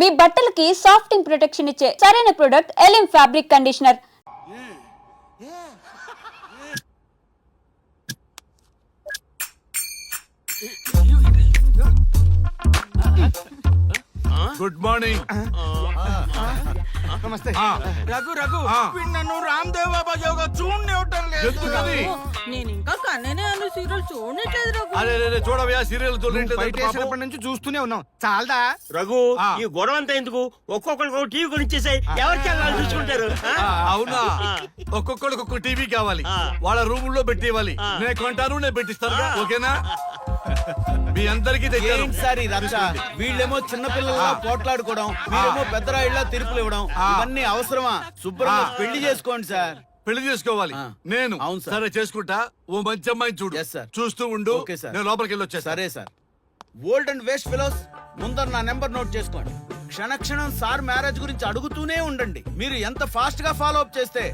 మీ బట్టలకి సాఫ్టింగ్ ప్రొటెక్షన్ ఇచ్చే సరైన ప్రొడక్ట్ ఎలిమ్ ఫ్యాబ్రిక్ కండిషనర్. Good morning. నమస్తే. రఘు నన్ను రామ్దేవ్ బాబా యోగా చూడనివ్వటం లేదు. ఎందుకని? నేను ఇంకా కన్ననే అను సీరియల్ చూడట్లేదు రఘు. అరే చూడవయ్యా, సీరియల్ బయట వేసినప్పటి నుంచి చూస్తూనే ఉన్నాం. చాలదా? రఘు ఈ గొడవ అంతా ఎందుకు? ఒక్కొక్కరికి ఒక టీవీ కొనిచ్చేసాయి, ఎవరి ఛానల్ చూసుకుంటారు. అవునా? ఒక్కొక్కడికి ఒక్కొక్క టీవీ కావాలి, వాళ్ళ రూమ్ లో పెట్టి ఇవ్వాలి. నేను కొంటాను, నేను పెట్టిస్తాను. ఓకేనా? మీ అందరికి సార్ ఈ రచ్చ. వీళ్ళేమో చిన్నపిల్లలా పోట్లాడుకోవడం, మీరేమో పెద్దరాయిళ్ళ తీర్పులు ఇవ్వడం, ఇవన్నీ అవసరమా? శుభ్రంగా పెళ్లి చేసుకోండి సార్. పెళ్లి చేసుకోవాలి నేను. అవును సార్. సరే చేసుకుంటా. ఓ మంచి అమ్మాయిని చూడు. Yes, sir. చూస్తూ ఉండు. Okay, sir. నేను లోపలికి వెళ్ళి వచ్చేస్తా. సరే sir. Old and waste fellows, ముందర నా నెంబర్ నోట్ చేసుకోండి. క్షణక్షణం సార్ మ్యారేజ్ గురించి అడుగుతూనే ఉండండి. మీరు ఎంత ఫాస్ట్ గా ఫాలో అప్ చేస్తే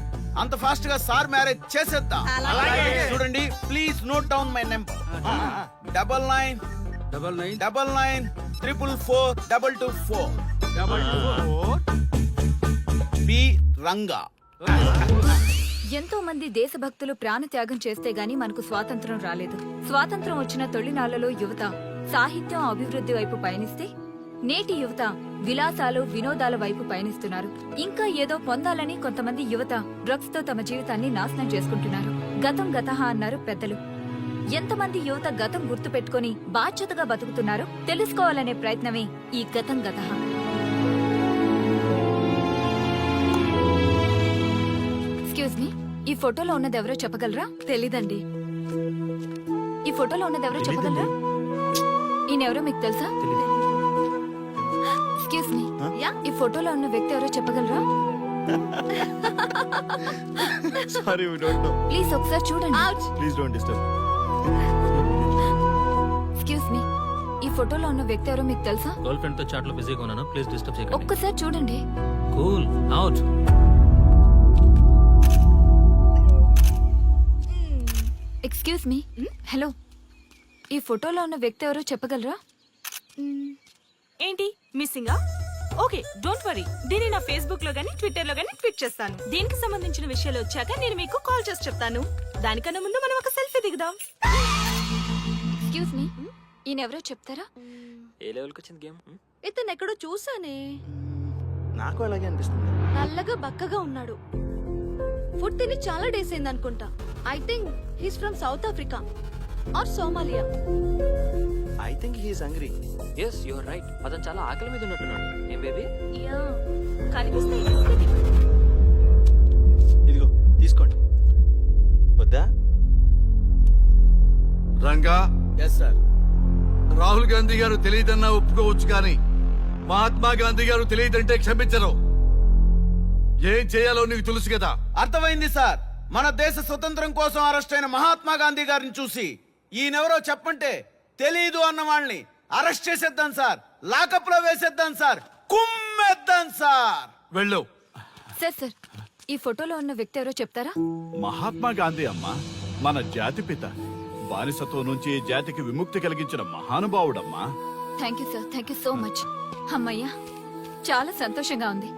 అంత ఫాస్ట్ గా సార్ మ్యారేజ్ చేసేద్దాం. చూడండి, please note down my number. 9999442224. B Ranga. ఎంతో మంది దేశభక్తులు ప్రాణత్యాగం చేస్తే గాని మనకు స్వాతంత్రం రాలేదు. స్వాతంత్రం వచ్చిన తొలినాళ్లలో యువత సాహిత్యం అభివృద్ధి వైపు పయనిస్తే నేటి యువత విలాసాలు వినోదాల వైపు పయనిస్తున్నారు. ఇంకా ఏదో పొందాలని కొంతమంది యువత డ్రగ్స్ తో తమ జీవితాన్ని నాశనం చేసుకుంటున్నారు. గతం గతహ అన్నారు పెద్దలు. ఎంతమంది యువత గతం గుర్తు పెట్టుకుని బాధ్యతగా బతుకుతున్నారో తెలుసుకోవాలనే ప్రయత్నమే ఈ గతం గతహ. ఎక్స్క్యూజ్ మీ, ఈ ఫోటోలో ఉన్నది ఎవరో చెప్పగలరా? తెలీదండి. ఈ ఫోటోలో ఉన్నది ఎవరో చెప్పగలరా? ఈయనెవరో మీకు తెలుసా? ఎక్స్క్యూజ్ మీ, ఈ ఫోటోలో ఉన్న వ్యక్తి ఎవరో చెప్పగలరా? Sorry, we don't know. Please ఒకసారి చూడండి. Please don't disturb. Excuse me, ఈ ఫోటోలో ఉన్న వ్యక్తి ఎవరో మీకు తెలుసా? గర్ల్ ఫ్రెండ్ తో చాట్ లో బిజీగా ఉన్నాను, ప్లీజ్ డిస్టర్బ్ చేయకండి. ఒక్కసారి చూడండి. Cool out. Excuse me, hello, ఈ ఫోటోలో ఉన్న వ్యక్తి ఎవరో చెప్పగలరా? ఏంటి మిస్సింగా? Okay, don't worry. దీన్ని నా ఫేస్బుక్ లో గానీ ట్విట్టర్ లో గానీ ట్వీట్ చేస్తాను. దీనికి సంబంధించిన విషయాలు వచ్చాక నేను మీకు కాల్ చేసి చెప్తాను. దానికన్నా ముందు మనం ఒక సెల్ఫీ దిగుదాం. ఎక్స్క్యూజ్ మీ, ఈయన ఎవరో చెప్తారా? ఏ లెవెల్ కి వచ్చింది గేమ్? ఇతను ఎక్కడో చూసానే. నాకు అలాగే అనిపిస్తుంది. నల్లగా బక్కగా ఉన్నాడు. ఫుడ్ తిని చాలా డేస్ అయింది అనుకుంటా. I think he's from South Africa or Somalia. I think he is hungry. yes you are right. అతను చాలా ఆకలి మీద ఉన్నట్టున్నాడు. ఏం బేబీ? యా, కనిపిస్తే ఇదిగో తీసుకోండి. వద్దా? Ranga, yes sir. రాహుల్ గాంధీ గారు తెలియదన్నా ఒప్పుకోవచ్చు, కానీ మహాత్మా గాంధీ గారు తెలియదంటే క్షమించరు. ఏం చేయాలో నీకు తెలుసు కదా. అర్థమైంది సార్. మన దేశ స్వతంత్రం కోసం అరెస్ట్ అయిన మహాత్మా గాంధీ గారిని చూసి ఈయనెవరో చెప్పంటే తెలీదు అన్న వాళ్ళని అరెస్ట్ చేసేద్దాం సార్. లాకప్ లో వేసేద్దాం సార్. కుమ్మేద్దాం సార్. వెళ్ళు. సార్ సార్, ఈ ఫోటోలో ఉన్న వ్యక్తి ఎవరో చెప్తారా? మహాత్మా గాంధీ అమ్మ, మన జాతిపిత. బానిసత్వం నుంచి జాతికి విముక్తి కలిగించిన మహానుభావుడమ్మా. Thank you sir, thank you so much. అమ్మయ్యా, చాలా సంతోషంగా ఉంది.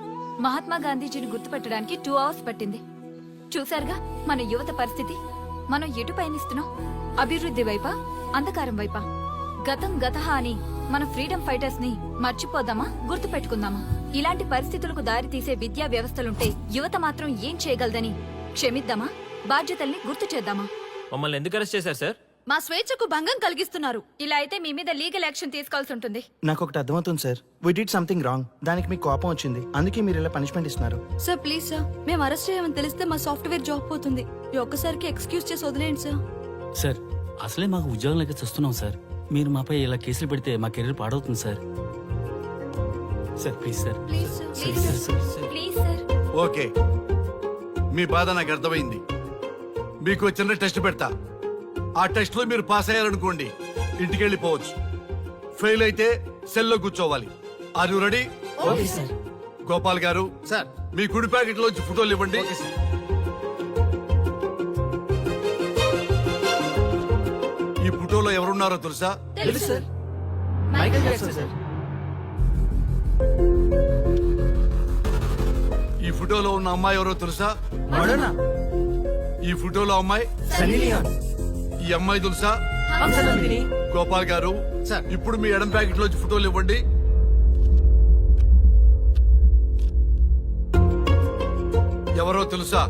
మహాత్మా గాంధీజీని గుర్తుపట్టడానికి 2 hours పట్టింది. చూసారుగా మన యువత పరిస్థితి. మనం ఎటు పయనిస్తున్నాం? అభివృద్ధి వైపా, అంధకారం వైపా? గతం గతహ అని మన ఫ్రీడమ్ ఫైటర్స్ ని మర్చిపోదామా, గుర్తు పెట్టుకుందామా? ఇలాంటి పరిస్థితులకు దారి తీసే విద్యా వ్యవస్థలుంటే యువత మాత్రం ఏం చేయగలదని క్షమిద్దామా, బాధ్యతల్ని గుర్తు చేద్దామా? మమ్మల్ని ఎందుకు అరెస్ట్ చేశారు సార్? మా స్వేచ్ఛకు భంగం కలిగిస్తున్నారు. ఇలా అయితే మీ మీద లీగల్ యాక్షన్ తీసుకోవాల్సి ఉంటుంది. నాకు ఒకటి అర్థమవుతుంది sir. We did something wrong. దానికి మీకు కోపం వచ్చింది, అందుకే మీరు ఇలా పనిష్మెంట్ ఇస్తున్నారు. సార్ ప్లీజ్ సార్, మేము అరెస్ట్ చేయమని తెలిస్తే మా సాఫ్ట్వేర్ జాబ్ పోతుంది. ఈ ఒక్కసారికి ఎక్స్క్యూజ్ చేసి వదిలేండి సార్. సార్, అసలే మాకు ఉద్యోగం లేక చూస్తున్నాం సార్. మీరు మాపై ఇలా కేసులు పెడితే మా కెరీర్ పాడవుతుంది sir. Sir please sir. Please sir. Please sir. Okay, మీ బాధ నాకు అర్థమైంది. మీకు చిన్న టెస్ట్ పెడతా. ఆ టెస్ట్ లో మీరు పాస్ అయ్యారనుకోండి, ఇంటికి వెళ్ళిపోవచ్చు. ఫెయిల్ అయితే సెల్లో కూర్చోవాలి. Are you ready? Okay sir. Gopal garu sir, మీ కుడి ప్యాకెట్ లోంచి ఫోటోలు ఇవ్వండి. ఈ ఫోటోలో ఎవరున్నారో తెలుసా? తెలుసు సార్. Michael Jackson sir. ఫోటోలో ఉన్న అమ్మాయి ఎవరో తెలుసా? మోడర్నా ఈ ఫోటోలో అమ్మాయి సన్నీ లియోన్ ఈ అమ్మాయి తెలుసా? హంసనందిని. గోపాల్ గారు సార్. ఇప్పుడు మీ ఎడం ప్యాకెట్ లోంచి ఫోటోలు ఇవ్వండి. ఎవరో తెలుసా?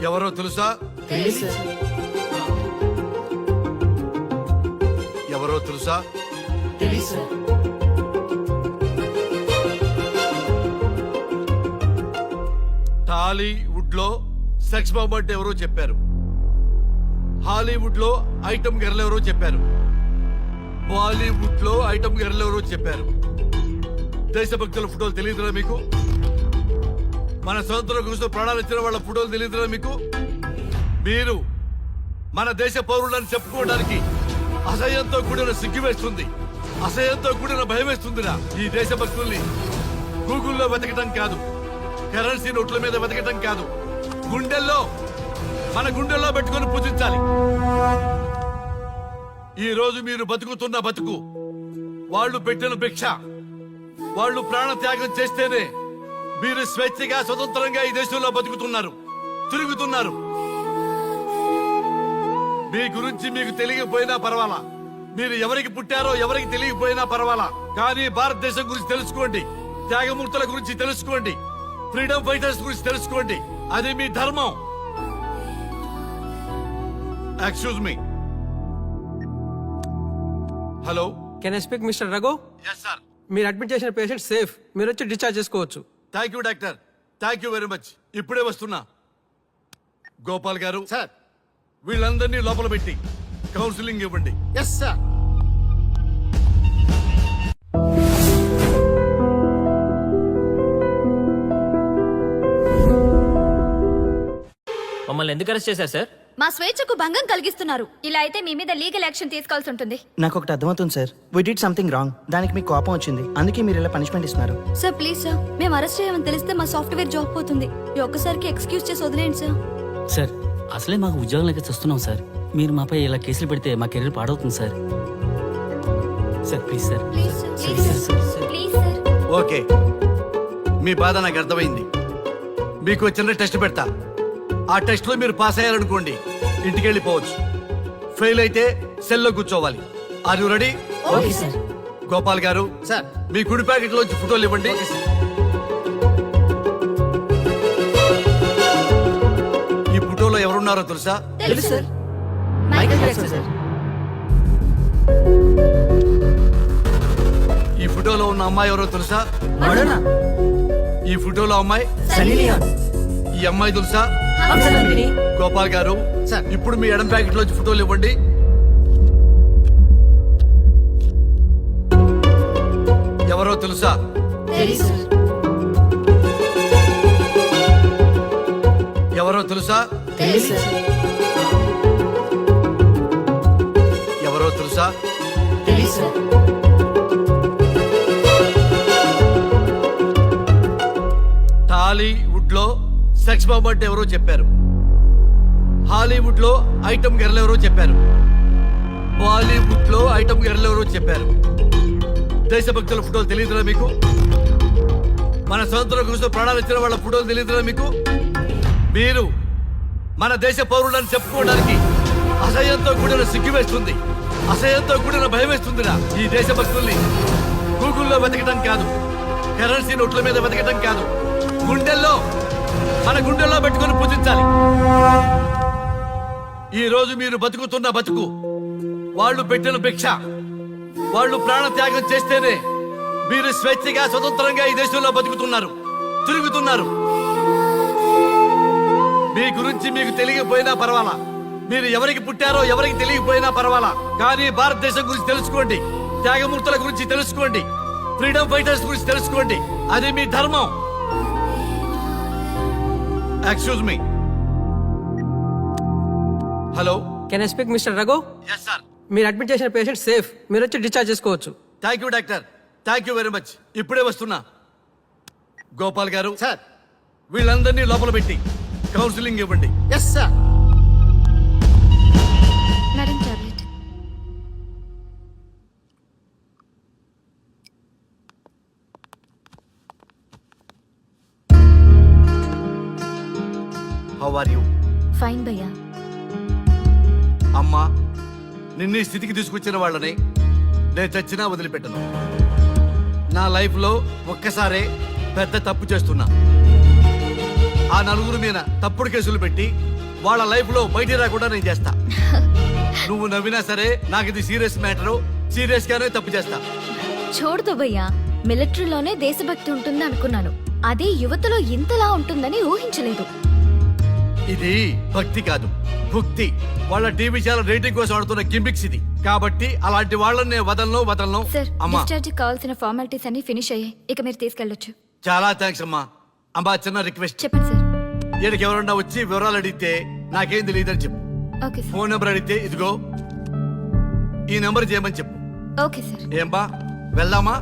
ఎవరో తెలుసా? ఎవరో తెలుసా? టాలీవుడ్ లో సెక్స్ బాంబ్ అంటే ఎవరో చెప్పారు. హాలీవుడ్ లో ఐటమ్ గర్ల్ ఎవరో చెప్పారు. బాలీవుడ్ లో ఐటమ్ గర్ల్ ఎవరో చెప్పారు. దేశభక్తుల ఫోటోలు తెలియదురా మీకు? మన స్వతంత్రం కోసం ప్రాణాలు ఇచ్చిన వాళ్ళ ఫోటోలు తెలియదురా మీకు? మీరు మన దేశ పౌరులని చెప్పుకోవడానికి అసహ్యంతో కూడిన సిగ్గు వేస్తుంది, అసహ్యంతో కూడిన భయం వేస్తుందిరా. ఈ దేశభక్తుల్ని గూగుల్లో వెతకటం కాదు, కరెన్సీ నోట్ల మీద వెతకటం కాదు, గుండెల్లో మన గుండెల్లో పెట్టుకొని పూజించాలి. ఈ రోజు మీరు బతుకుతున్న బతుకు వాళ్ళు పెట్టిన భిక్ష. వాళ్ళు ప్రాణ త్యాగం చేస్తేనే మీరు స్వేచ్ఛగా స్వతంత్రంగా ఈ దేశంలో బతుకుతున్నారు, తిరుగుతున్నారు. మీ గురించి మీకు తెలియకపోయినా పర్వాలా, మీరు ఎవరికి పుట్టారో ఎవరికి తెలియకపోయినా పర్వాలా, కానీ భారతదేశం గురించి తెలుసుకోండి, త్యాగమూర్తుల గురించి తెలుసుకోండి, ఫ్రీడమ్ ఫైటర్స్ గురించి తెలుసుకోండి. అది మీ ధర్మం. Excuse me. Hello, can I speak mister Raghu? Yes sir. మీరు అడ్మిట్ చేసిన పేషెంట్ సేఫ్, మీరు వచ్చి డిశ్చార్జ్ చేసుకోవచ్చు. Thank you doctor, thank you very much. ఇప్పుడే వస్తున్నా. గోపాల్ గారు సార్. వీళ్ళందరినీ లోపల పెట్టి కౌన్సిలింగ్ ఇవ్వండి. Yes sir. మమ్మల్ని ఎందుకు అరెస్ట్ చేశారు సార్? మా స్వేచ్ఛకు భంగం కలిగిస్తున్నారు. ఇలా అయితే మీ మీద లీగల్ యాక్షన్ తీసుకోవాల్సి ఉంటుంది. నాకు ఒకటి అర్థమవుతుంది sir. We did something wrong. దానికి మీకు కోపం వచ్చింది, అందుకే మీరు ఇలా పనిష్మెంట్ ఇస్తున్నారు. సార్ ప్లీజ్ సార్, మేము అరెస్ట్ చేయమని తెలిస్తే మా సాఫ్ట్వేర్ జాబ్ పోతుంది. ఈ ఒక్కసారికి ఎక్స్క్యూజ్ చేసి వదిలేండి సార్. సార్ అసలే మాకు ఉద్యోగం లేక చూస్తున్నాం సార్. మీరు మాపై ఇలా కేసులు పెడితే మా కెరీర్ పాడవుతుంది sir. Sir please sir. Please sir, please sir, please sir. Okay, మీ బాధ నాకు అర్థమైంది. మీకు ఒక చిన్న టెస్ట్ పెడతా. ఆ టెస్ట్ లో మీరు పాస్ అయ్యారనుకోండి, ఇంటికి వెళ్ళిపోవచ్చు. ఫెయిల్ అయితే సెల్లో కూర్చోవాలి. Are you ready? Okay sir. Gopal garu sir. మీ కుడి ప్యాకెట్ లోంచి ఫోటోలు ఇవ్వండి. ఈ ఫోటోలో ఎవరున్నారో తెలుసా? తెలుసు సార్. Michael Jackson sir. ఈ ఫోటోలో ఉన్న అమ్మాయి ఎవరో తెలుసా? మోడర్నా ఈ ఫోటోలో అమ్మాయి సన్నీ లియోన్ ఈ అమ్మాయి తెలుసా? హంసనందిని. గోపాల్ గారు సార్. ఇప్పుడు మీ ఎడం ప్యాకెట్ లోంచి ఫోటోలు ఇవ్వండి. ఎవరో తెలుసా? తెలుసు సార్. ఎవరో తెలుసా? తెలుసు సార్. ఎవరో తెలుసా? తెలుసు సార్. టాలీవుడ్ లో సెక్స్ బాంబ్ అంటే ఎవరో చెప్పారు. హాలీవుడ్ లో ఐటమ్ గర్ల్ ఎవరో చెప్పారు. బాలీవుడ్ లో ఐటమ్ గర్ల్ ఎవరో చెప్పారు. దేశభక్తుల ఫోటోలు తెలియదురా మీకు? మన స్వతంత్రం కోసం ప్రాణాలు ఇచ్చిన వాళ్ళ ఫోటోలు తెలియదురా మీకు? మీరు మన దేశ పౌరులని చెప్పుకోవడానికి అసహ్యంతో కూడిన సిగ్గు వేస్తుంది, అసహ్యంతో కూడిన భయం వేస్తుందిరా. ఈ దేశభక్తుల్ని గూగుల్లో వెతకటం కాదు, కరెన్సీ నోట్ల మీద వెతకటం కాదు, గుండెల్లో మన గుండెల్లో పెట్టుకొని పూజించాలి. ఈ రోజు మీరు బతుకుతున్న బతుకు వాళ్ళు పెట్టిన భిక్ష. వాళ్ళు ప్రాణ త్యాగం చేస్తేనే మీరు స్వేచ్ఛగా స్వతంత్రంగా ఈ దేశంలో బతుకుతున్నారు, తిరుగుతున్నారు. మీ గురించి మీకు తెలియకపోయినా పర్వాలా, మీరు ఎవరికి పుట్టారో ఎవరికి తెలియకపోయినా పర్వాలా, కానీ భారతదేశం గురించి తెలుసుకోండి, త్యాగమూర్తుల గురించి తెలుసుకోండి, ఫ్రీడమ్ ఫైటర్స్ గురించి తెలుసుకోండి. అది మీ ధర్మం. Excuse me. Hello, can I speak mister Raghu? Yes sir. మీరు అడ్మిట్ చేసిన పేషెంట్ సేఫ్, మీరు వచ్చి డిశ్చార్జ్ చేసుకోవచ్చు. Thank you doctor, thank you very much. ఇప్పుడే వస్తున్నా. గోపాల్ గారు సార్. వీళ్ళందరినీ లోపల పెట్టి కౌన్సిలింగ్ ఇవ్వండి. Yes sir. Madam tablet. How are you? Fine భయ్యా. అమ్మా, నిన్ను ఈ స్థితికి తీసుకొచ్చిన వాళ్ళని నేను చచ్చినా వదిలిపెట్టను. నా లైఫ్ లో ఒక్కసారే పెద్ద తప్పు చేస్తున్నా. ఆ నలుగురు మీద తప్పుడు కేసులు పెట్టి వాళ్ళ లైఫ్ లో బయట రాకుండా నేను చేస్తా. నువ్వు నవ్వినా సరే నాకు ఇది సీరియస్ మ్యాటర్. సీరియస్ గానే తప్పు చేస్తా. చూడదు భయ్యా, మిలిటరీలోనే దేశభక్తి ఉంటుంది అనుకున్నాను. అదే యువతలో ఇంతలా ఉంటుందని ఊహించలేదు. ఇది భక్తి కాదు, భుక్తి. వాళ్ళ టీవీ ఛానల్ రేటింగ్ కోసం ఆడుతున్న గిమిక్స్ ఇది. కాబట్టి అలాంటి వాళ్ళని నేను వదలను. సార్, అమ్మా, డిశ్చార్జ్ కావాల్సిన ఫార్మాలిటీస్ అన్ని ఫినిష్ అయ్యాయి. ఇక మీరు తీసుకెళ్ళొచ్చు. చాలా థ్యాంక్స్ అమ్మా. అమ్మా, చిన్న రిక్వెస్ట్. చెప్పండి సార్. ఈయనకి ఎవరన్నా వచ్చి వివరాలు అడిగితే నాకేం తెలియదని చెప్పు. Okay sir. ఫోన్ నెంబర్ అడిగితే ఇదిగో ఈ నెంబర్ చేయమని చెప్పు. Okay sir. ఏం బా, వెళ్దామా?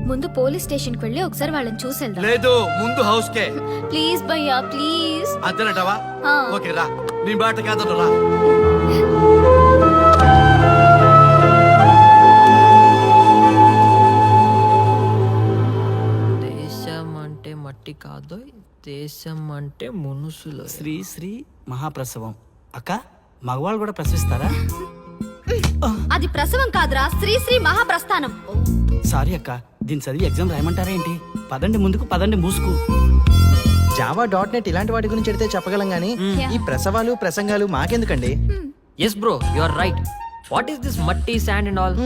ముందు పోలీస్ స్టేషన్ కి వెళ్ళి ఒకసారి వాళ్ళని చూసి వెళ్దాం. లేదు, ముందు హౌస్ కే. ప్లీజ్ భయ్యా, ప్లీజ్. అంతేనటవా? ఆ. ఓకే రా, నీ బాట కాదను రా. దేశం అంటే మట్టి కాదు, దేశం అంటే మనుషులు. శ్రీ శ్రీ మహాప్రసవం. అక్క, మగవాళ్ళు కూడా ప్రసవిస్తారా? అది ప్రసవం కాదురా, శ్రీ శ్రీ మహాప్రస్థానం. సారీ అక్క, దీన్ని చదివి ఎగ్జామ్ రాయమంటారా ఏంటి? పదండి ముందుకు, పదండి మూసుకు. java.net ఇలాంటి వాటి గురించి అడిగితే చెప్పగలం గానీ ఈ ప్రసవాలు ప్రసంగాలు మాకెందుకండి? Yes bro, you are right. What is this మట్టి, శాండ్ అండ్ ఆల్?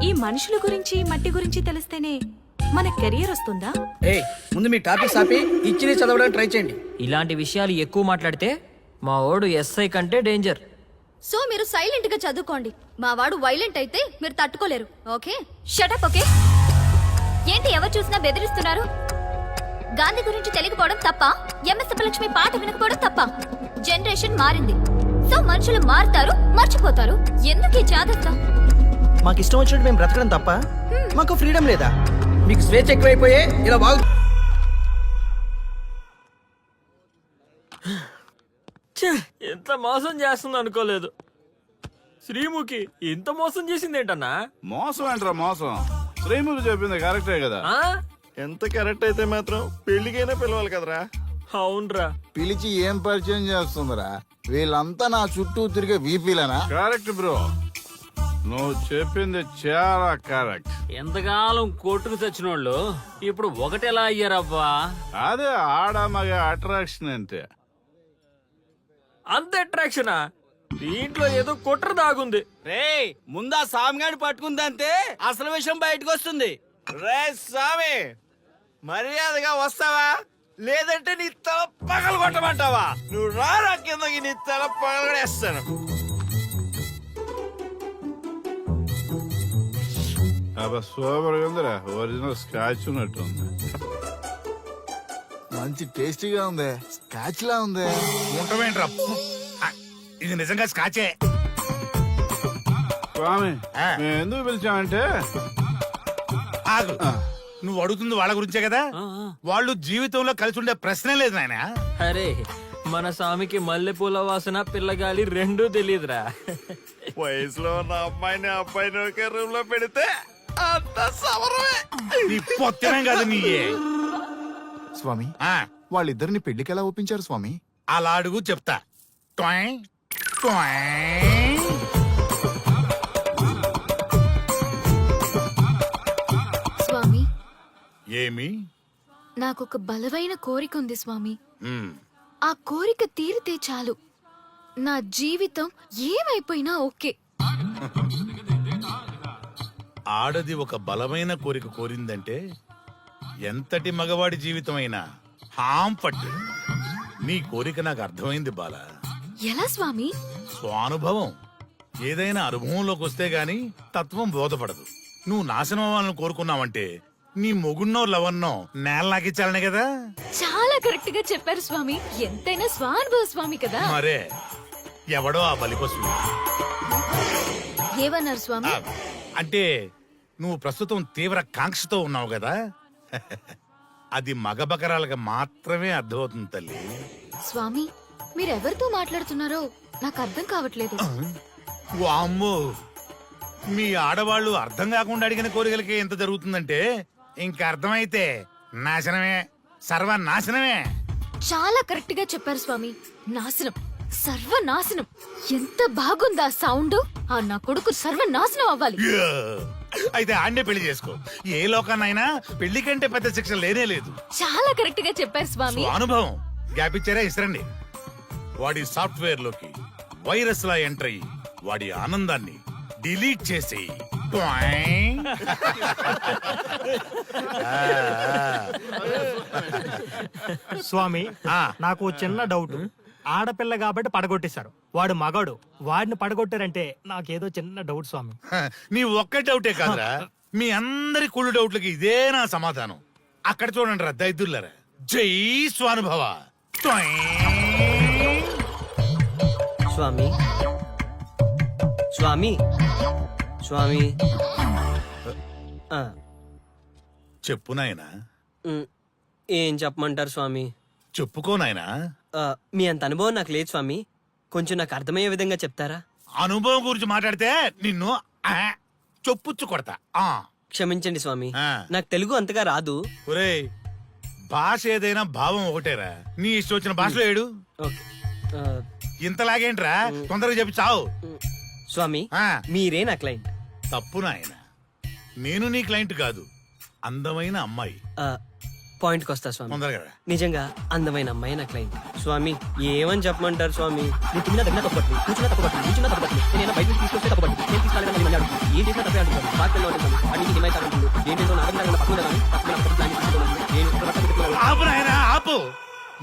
ఈ మనుషుల గురించి మట్టి గురించి తెలిస్తేనే మన కెరియర్ వస్తుందా? ముందు మీ టాపిక్ ఆపి ఇచ్చి చదవడానికి ట్రై చేయండి. ఇలాంటి విషయాలు ఎక్కువ మాట్లాడితే మా ఓడు ఎస్ఐ కంటే డేంజర్. సో మీరు సైలెంట్ గా చదువుకోండి. మా వాడు వైలెంట్ అయితే మీరు తట్టుకోలేరు. Okay, shut up. ఓకే, ఏంటి ఎవరు చూసినా బెదిరిస్తున్నారు? గాంధీ గురించి తెలియకపోవడం తప్ప, ఎంఎస్ లక్ష్మి పాట వినకపోవడం తప్ప. జనరేషన్ మారింది. సో మనుషులు మారుతారు, మర్చిపోతారు. ఎందుకు ఈ జాగ్రత్త? మాకు ఇష్టం వచ్చినట్టు మేము బ్రతకడం తప్ప మాకు ఫ్రీడమ్ లేదా? మీకు స్వేచ్ఛ ఎక్కువైపోయే ఇలా బాగు. ఎంత మోసం చేస్తుంది అనుకోలేదు. శ్రీముఖి ఇంత మోసం చేసింది ఏంటన్నా? మోసం ఏంట్రా మోసం? శ్రీముఖి చెప్పింది కరెక్టే కదా. ఎంత కరెక్ట్ అయితే మాత్రం పెళ్లికైనా పిలవాలి కదరా. అవునరా. పిలిచి ఏం పరిచయం చేస్తుందిరా? వీళ్ళంతా నా చుట్టూ తిరిగే వీపీలనా? కరెక్ట్ బ్రో, నువ్వు చెప్పింది చాలా కరెక్ట్. ఎంతకాలం కొట్టుకు తెచ్చినోళ్ళు ఇప్పుడు ఒకటెలా అయ్యారబ్బా? అదే ఆడ మగ అట్రాక్షన్ అంటే. అంత అట్రాక్షనా? దీంట్లో ఏదో కుట్ర దాగుంది. రే, ముందా సామిగాడి పట్టుకుందంటే అసలు విషయం బయటకు వస్తుంది. రే స్వామి, మర్యాదగా వస్తావా లేదంటే నీ తల పగలు కొట్టమంటావా? నువ్వు రారా కిందకి, నీ తల పగలగడేస్తాను. అబ్బా సూపర్ ఉందిరా, ఒరిజినల్ స్కాచ్ ఉన్నట్టుంది. మంచి టేస్టీగా ఉంది, స్కాచ్ లా ఉంది. ఉంటామేంట్రా, ఇది నిజంగా స్కాచే. స్వామి, మేము ఎందుకు పిలిచామంటే ఆగు, నువ్వు అడుగుతుంది వాళ్ళ గురించే కదా. వాళ్ళు జీవితంలో కలిసి ఉండే ప్రశ్నే లేదు నాయన. అరే, మన స్వామికి మల్లెపూల వాసన పిల్లగాలి రెండూ తెలియదురా. వయసులో ఉన్న అమ్మాయిని అబ్బాయిని ఒకే రూమ్ లో పెడితే అంత సవరమే. నీ పొత్తేం కాదు నీ. స్వామి, వాళ్ళిద్దరిని పెళ్లికి ఎలా ఒప్పించారు స్వామి? అలా అడుగు చెప్తా. ట్వాయ్, ట్వాయ్. స్వామి, ఏమి? నాకొక బలమైన కోరిక ఉంది స్వామి. ఆ కోరిక తీరితే చాలు, నా జీవితం ఏమైపోయినా ఓకే. ఆడది ఒక బలమైన కోరిక కోరిందంటే ఎంతటి మగవాడి జీవితమైనా హాం పట్టు. నీ కోరిక నాకు అర్థమైంది బాల. ఎలా స్వామి? స్వానుభవం. ఏదైనా అనుభవంలోకి వస్తే గాని తత్వం బోధపడదు. నువ్వు నాశనం అవ్వాలని కోరుకున్నావంటే నీ మొగున్నో లవన్నో నేల నాకిచ్చాలనే కదా. చాలా కరెక్ట్ గా చెప్పారు స్వామి. ఎంతైనా స్వానుభవ స్వామి కదా. మరే, ఎవడో ఆ బలిపశువు. ఏమన్నారు స్వామి? అంటే నువ్వు ప్రస్తుతం తీవ్ర కాంక్షతో ఉన్నావు కదా. అది మగ బకరాలకు మాత్రమే అర్థమవుతుంది తల్లి. స్వామి, మీరెవరితో మాట్లాడుతున్నారో నాకు అర్థం కావట్లేదు. వామ్మో, మీ ఆడవాళ్ళు అర్థం కాకుండా అడిగిన కోరికలకి ఎంత జరుగుతుందంటే ఇంకా అర్థమైతే నాశనమే, సర్వనాశనమే. చాలా కరెక్ట్ గా చెప్పారు స్వామి. నాశనం, సర్వనాశనం. ఎంత బాగుందా సౌండ్. ఆ నా కొడుకు సర్వనాశనం అవ్వాలి. అయితే ఆండే పెళ్లి చేసుకో. ఏ లోకాన్నైనా పెళ్లి కంటే పెద్ద శిక్ష లేనే లేదు. చాలా కరెక్ట్ గా చెప్పారు స్వామి. అనుభవం గ్యాప్ ఇచ్చారా? ఇస్తారండి. వాడి సాఫ్ట్వేర్ లోకి వైరస్ లా ఎంటర్ అయ్యి వాడి ఆనందాన్ని డిలీట్ చేసి స్వామి, నాకు చిన్న డౌట్. ఆడపిల్ల కాబట్టి పడగొట్టేశారు, వాడు మగాడు, వాడిని పడగొట్టారంటే నాకేదో చిన్న డౌట్ స్వామి. నీ ఒక్క డౌటే కాదురా, మీ అందరి కుళ్ళు డౌట్లకి ఇదే నా సమాధానం. అక్కడ చూడండి రా దైదుర్లరా. జై స్వానుభవ. స్వామి స్వామి స్వామి చెప్పు నాయనా. ఏం చెప్పమంటారు స్వామి? చెప్పుకో నాయనా. మీ అంత అనుభవం నాకు లేదు స్వామి, కొంచెం నాకు అర్థమయ్యే విధంగా చెప్తారా? అనుభవం గురించి మాట్లాడితే నిన్ను చొప్పుచ్చు కొడతా. క్షమించండి స్వామి, నాకు తెలుగు అంతగా రాదు. ఒరేయ్, భాష ఏదైనా భావం ఒకటేరా. నీ ఇష్టం వచ్చిన భాషలో ఏడు. ఇంతలాగేంట్రా, తొందరగా చెప్పి చావు. స్వామి, మీరే నా క్లయింట్. తప్పు నాయన, నేను నీ క్లయింట్ కాదు, అందమైన అమ్మాయి. పాయింట్కి వస్తా స్వామి. తొందరగా. నిజంగా అందమైన అమ్మాయి నా క్లయింట్. స్వామి, ఏమని చెప్పమంటారు స్వామి? నేను తిన్నా దగ్గర తప్పట్లేదు, కూర్చున్నా తప్పట్లేదు, కూర్చున్నా తప్పట్లేదు, నేను బయట తీసుకొస్తే తప్పట్లేదు, నేను తీసుకెళ్ళాలని మళ్ళీ అడుగుతాను. ఏం చేసినా తప్పే అంటున్నాను. పార్టీలో ఉంటుంది అడిగి హిమాయత అంటుంది. ఏంటంటే నాగరికంగా పక్కన ఆపు నాయనా, ఆపు.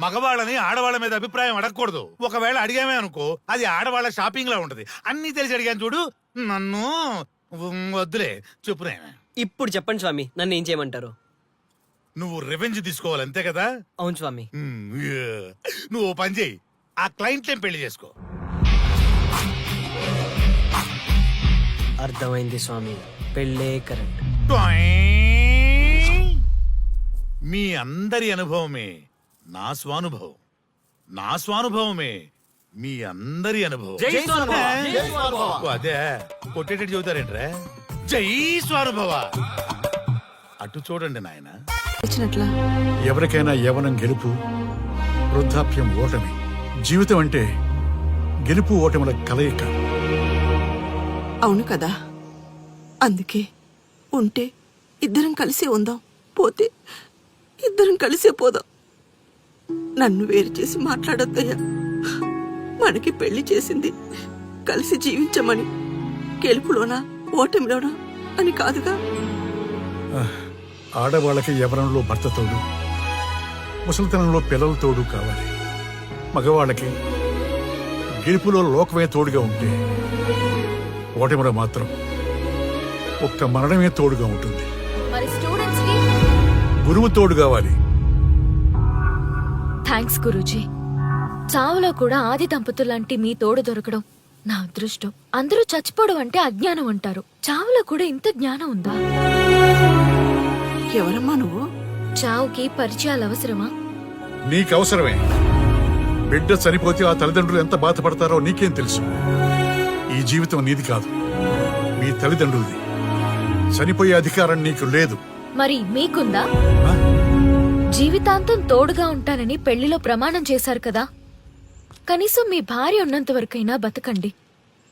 మగవాళ్ళని ఆడవాళ్ళ మీద అభిప్రాయం అడగకూడదు. ఒకవేళ అడిగామే అనుకో, అది ఆడవాళ్ళ షాపింగ్ లా ఉంటది. అన్ని తెలిసి అడిగాను చూడు, నన్ను వద్దులే. చెప్పు నాయనా. ఇప్పుడు చెప్పండి స్వామి, నన్ను ఏం చేయమంటారు? నువ్వు రివెంజ్ తీసుకోవాలి, అంతే కదా? అవును స్వామి. నువ్వు ఓ పని చేయి, ఆ క్లయింట్ పెళ్లి చేసుకో. అర్థమైంది స్వామి, పెళ్ళే కరెక్ట్. మీ అందరి అనుభవమే నా స్వానుభవం, నా స్వానుభవమే మీ అందరి అనుభవం. అదే కొట్టేటట్టు చెబుతారేంట్రా? జై స్వానుభవ. అటు చూడండి నాయన. ఎవరికైనా యవనం గెలుపు, వృద్ధాప్యం ఓటమి. జీవితం అంటే గెలుపు ఓటముల కలయిక. అవును కదా, అందుకే ఉంటే ఇద్దరం కలిసే ఉందాం, పోతే ఇద్దరం కలిసే పోదాం. నన్ను వేరు చేసి మాట్లాడొద్దయ్యా. మనకి పెళ్లి చేసింది కలిసి జీవించమని, గెలుపులోనా ఓటమిలోనా అని కాదుగా. ఆడవాళ్ళకి యవనంలో భర్త తోడు, ముసలితనంలో పిల్లల తోడు కావాలి. మగవాళ్ళకి గెలుపులో లోకమే తోడుగా ఉంటే, ఓటమిలో మాత్రం ఒక్క మరణమే తోడుగా ఉంటుంది. మరి స్టూడెంట్స్ కి గురువు తోడు కావాలి. థ్యాంక్స్ గురూజీ. చావులో కూడా ఆది దంపతులాంటి మీ తోడు దొరకడం నా అదృష్టం. అందరూ చచ్చిపోవడం అంటే అజ్ఞానం అంటారు, చావులో కూడా ఇంత జ్ఞానం ఉందా? ఎవరమ్మా నువ్వు? చావుకి పరిచయాలు అవసరమా? నీకవసరమే. బిడ్డ చనిపోతే ఆ తల్లిదండ్రులు ఎంత బాధపడతారో నీకేం తెలుసు? ఈ జీవితం నీది కాదు, మీ తల్లిదండ్రులది. చనిపోయే అధికారం నీకు లేదు. మరి మీకుందా? జీవితాంతం తోడుగా ఉంటానని పెళ్లిలో ప్రమాణం చేశారు కదా, కనీసం మీ భార్య ఉన్నంత వరకైనా బతకండి,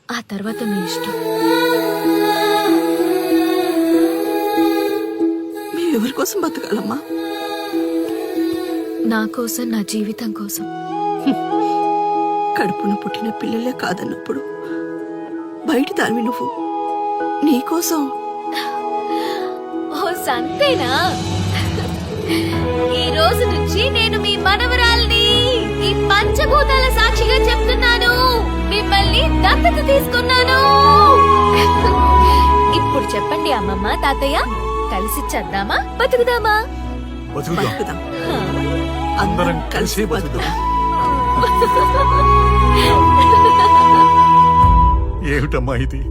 ఆ తర్వాత మీ ఇష్టం. ఎవరి కోసం బతకాలమ్మా? నా కోసం, నా జీవితం కోసం. కడుపున పుట్టిన పిల్లలే కాదన్నప్పుడు బయట దానివి నువ్వు, నీకోసం. ఓ సంతేనా? ఈ రోజు నుంచి నేను మీ మనవరాల్ని. ఈ పంచభూతాల సాక్షిగా చెప్తున్నాను, మిమ్మల్ని దత్తత తీసుకున్నాను. ఇప్పుడు చెప్పండి అమ్మమ్మ, తాతయ్య, కలిసి చద్దామా బతుకుదామా? బతుకుదాం, అందరం కలిసి బతుకుదాం. ఏమిటమ్మా ఇది?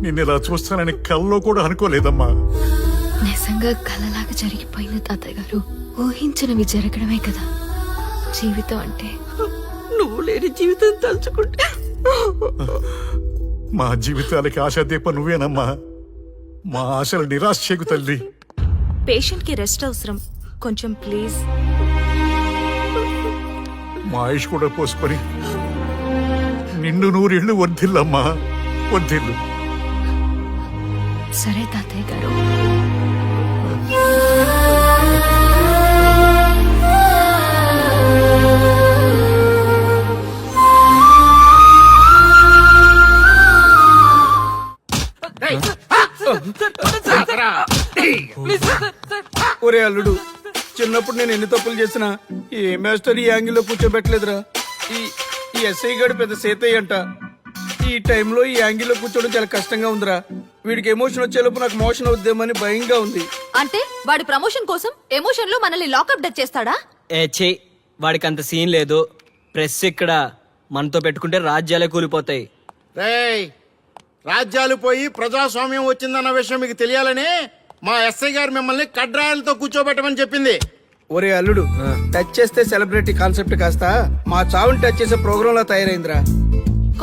నిన్నెలా చూస్తానని కల్లో కూడా అనుకోలేదమ్మా. నిజంగా కలలాగా జరిగిపోయింది తాతయ్య గారు. ఊహించినవి జరగడమే కదా జీవితం అంటే. నువ్వు లేని జీవితం తలుచుకుంటే మా జీవితాలకి ఆశాదీప నువ్వేనమ్మా. మా ఆశలు నిరాశ చేయకు తల్లి. పేషెంట్ కి రెస్ట్ అవసరం, కొంచెం ప్లీజ్. మా ఆయుష్ కూడా పోసుకొని నిన్ను నూరిళ్ళు వర్ధిల్లమ్మా, వర్ధిల్లు. సరే తాతయ్య గారు. ఒరే అల్లుడు, చిన్నప్పుడు నేను ఎన్ని తప్పులు చేసినా ఏ మాస్టర్ ఈ యాంగిల్లో కూర్చోబెట్టలేదురా. ఈ ఎస్ఐ గడు పెద్ద సేతయ్య అంట. ఈ టైంలో ఈ యాంగిల్లో కూర్చోవడం చాలా కష్టంగా ఉందిరా. వీడికి ఎమోషన్ వచ్చేలోపు నాకు మోషన్ అవుద్దేమని భయంగా ఉంది. అంటే వాడి ప్రమోషన్ కోసం ఎమోషన్ లో మనల్ని లాకప్ డెత్ చేస్తాడా? ఏ చెయ్యి, వాడికి అంత సీన్ లేదు. ప్రెస్ ఇక్కడ మనతో పెట్టుకుంటే రాజ్యాలే కూలిపోతాయి. రేయ్, రాజ్యాలు పోయి ప్రజాస్వామ్యం వచ్చిందన్న విషయం మీకు తెలియాలని మా ఎస్ఐ గారు మిమ్మల్ని కడ్రాయలతో కూర్చోబెట్టమని చెప్పింది. ఒరే అల్లుడు, టచ్ చేస్తే సెలబ్రిటీ కాన్సెప్ట్ కాస్త మా చావుని టచ్ చేసే ప్రోగ్రామ్ లా తయారైందిరా.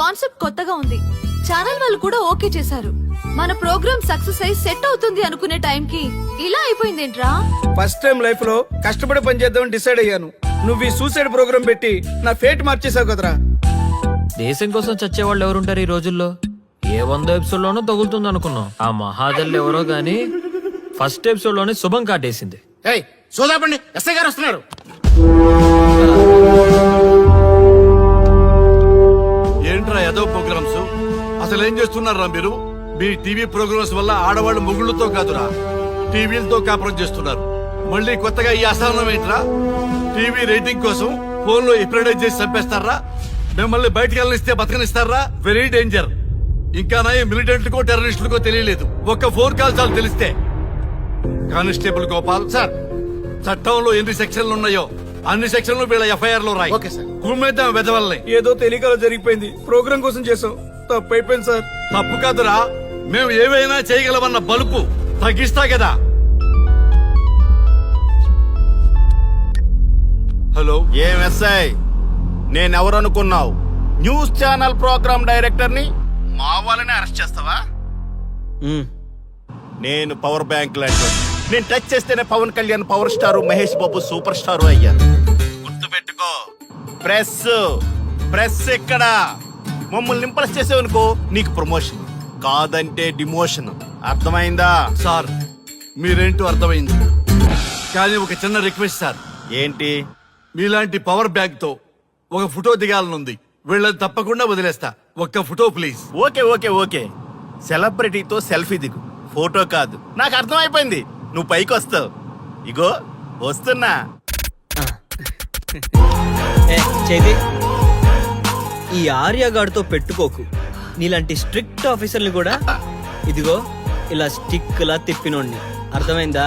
కాన్సెప్ట్ కొత్తగా ఉంది. ఛానల్ వాళ్ళు కూడా ఓకే చేశారు. మన ప్రోగ్రామ్ సక్సెస్ అయి సెట్ అవుతుంది అనుకునే టైంకి ఇలా అయిపోయిందేంట్రా? ఫస్ట్ టైం లైఫ్ లో కష్టపడి పని చేద్దామని డిసైడ్ అయ్యాను. నువ్వు ఈ సూసైడ్ ప్రోగ్రామ్ పెట్టి నా ఫేట్ మార్చేసావు కదరా. దేశం కోసం చచ్చేవాళ్ళు ఎవరుంటారు ఈ రోజుల్లో? ఏ 100 ఎపిసోడ్ లోనో తగులుతుంది అనుకున్నాం. ఆ మహాదల్ ఎవరో గాని ఫస్ట్ ఎపిసోడ్ లోనే శుభం కాటేసింది. ఏయ్, సోదాపండి, ఎస్ఐ గారు వస్తున్నారు. ఏంట్రా ఏదో ప్రోగ్రామ్స్? అసలు ఏం చేస్తున్నారా మీరు? మీ టీవీ ప్రోగ్రామ్స్ వల్ల ఆడవాళ్ళు మొగుళ్ళతో కాదురా, టీవీలతో కాపురం చేస్తున్నారు. మళ్ళీ కొత్తగా ఈ అసహనం ఏంట్రా? టీవీ రేటింగ్ కోసం ఫోన్ లో ఎప్రిడైజ్ చేసి చంపేస్తారా? మిమ్మల్ని బయటకు వెళ్ళనిస్తే బతకనిస్తారా? Very danger. ఇంకా నా మిలిటెంట్లకో టెర్రరిస్టులకో తెలియలేదు, ఒక్క ఫోన్ కాల్ చాలు తెలిస్తే. కానిస్టేబుల్ గోపాల్ సార్, చట్టంలో ఎన్ని సెక్షన్లు ఉన్నాయో అన్ని సెక్షన్లు వీళ్ళ ఎఫ్ఐఆర్ లో రాయి. Okay sir. కుమ్మేద్దాం వెదవల్ని. ఏదో తెలియకలో జరిగిపోయింది. ప్రోగ్రామ్ కోసం చేసాం, తప్పైపోయింది సార్. తప్పు కాదురా, మేము ఏవైనా చేయగలమన్న బలుపు తగ్గిస్తా కదా. హలో, ఏం ఎస్ఐ, నేనెవరనుకున్నావు? న్యూస్ ఛానల్ ప్రోగ్రామ్ డైరెక్టర్ ని మా వాళ్ళని అరెస్ట్ చేస్తావా? నేను పవర్ బ్యాంక్ లాంటి, నేను టచ్ చేస్తేనే Pawan Kalyan power star, Mahesh Babu super star అయ్యారు. గుర్తుపెట్టుకో, ప్రెస్ ప్రెస్ ఇక్కడ మమ్మల్ని ఇంప్రెస్ చేసేవనుకో నీకు ప్రమోషన్, కాదంటే డిమోషన్. అర్థమైందా? సార్ మీరేంటో అర్థమైంది, కానీ ఒక చిన్న రిక్వెస్ట్ సార్. ఏంటి? మీలాంటి పవర్ బ్యాంక్ తో ఒక ఫోటో దిగాలనుంది. వీళ్ళని తప్పకుండా వదిలేస్తా, ఒక్క photo please. Okay okay okay, సెలబ్రిటీతో సెల్ఫీ దిగు, ఫోటో కాదు. నాకు అర్థమైపోయింది, నువ్వు పైకి వస్తావు. ఇగో వస్తున్నా. చేతి, ఈ ఆర్యగాడితో పెట్టుకోకు. నీలాంటి స్ట్రిక్ట్ ఆఫీసర్లు కూడా ఇదిగో ఇలా స్టిక్ లా తిప్పినోడిని. అర్థమైందా?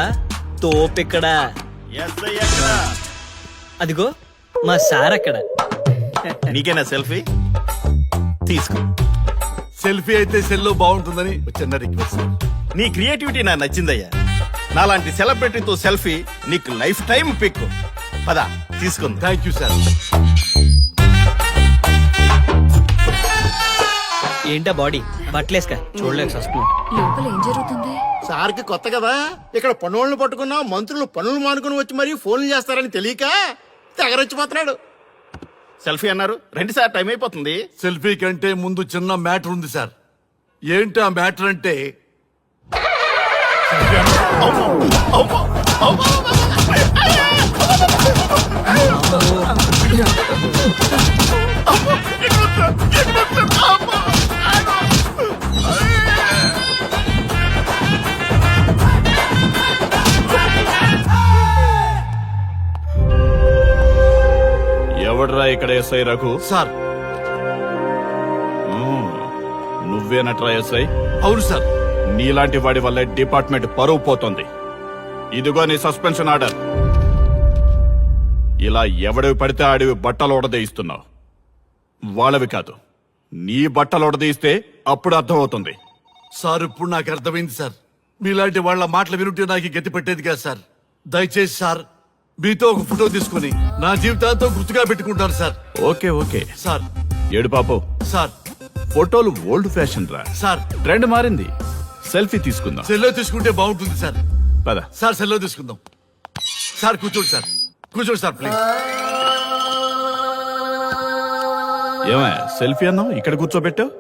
తోపిక్కడ. అదిగో మా సార్ అక్కడ. నీకేనా సెల్ఫీ? తీసుకో. సెల్ఫీ అయితే సెల్లో బాగుంటుందని ఒక చిన్న రిక్వెస్ట్. నీ క్రియేటివిటీ నాకు నచ్చిందయ్యా. నాలాంటి సెలబ్రిటీతో సెల్ఫీ నీకు లైఫ్ టైం పిక్. పద తీసుకుంది. Thank you sir. ఏంటా బాడీ బట్టలేసుక చూడలేక వస్తున్నాం. లోపల ఏం జరుగుతుంది? సార్కి కొత్త కదా, ఇక్కడ పనులను పట్టుకున్నా మంత్రులు పనులు మానుకుని వచ్చి మరీ ఫోన్లు చేస్తారని తెలియక తెగరొచ్చిపోతున్నాడు. సెల్ఫీ అన్నారు, రండి సార్, టైం అయిపోతుంది. సెల్ఫీ కంటే ముందు చిన్న మ్యాటర్ ఉంది సార్. ఏంటి ఆ మ్యాటర్ అంటే, ఎవడ్రా ఇక్కడ ఎస్ఐ రఘు? సార్ నువ్వేనట్రా ఎస్ఐ? అవును సార్. నీలాంటి వాడి వల్ల డిపార్ట్మెంట్ పరువు పోతుంది. ఇదిగో నీ సస్పెన్షన్ ఆర్డర్. ఇలా ఎవడివి పడితే ఆడివి బట్టలు ఉడదీయిస్తున్నావు. వాళ్ళవి కాదు, నీ బట్టలు ఉడదీయిస్తే అప్పుడు అర్థమవుతుంది. సార్ ఇప్పుడు నాకు అర్థమైంది సార్. మీలాంటి వాళ్ళ మాటలు వినుంటే నాకు గతి పెట్టేది కాదు సార్. దయచేసి సార్ మీతో ఒక ఫోటో తీసుకుని నా జీవితాంతో గుర్తుగా పెట్టుకుంటాను సార్. Okay okay sir. ఏడు పాపు సార్, ఫోటోలు ఓల్డ్ ఫ్యాషన్ రా సార్. ట్రెండ్ మారింది. సెల్ఫీ తీసుకుందాం. సెల్లో తీసుకుంటే బాగుంటుంది సార్. పద సార్, సెల్లో తీసుకుందాం. సార్ కూర్చోండి సార్, కూర్చోండి సార్ ప్లీజ్. ఏమయ్యా సెల్ఫీ అన్నావు ఇక్కడ కూర్చోబెట్టావు?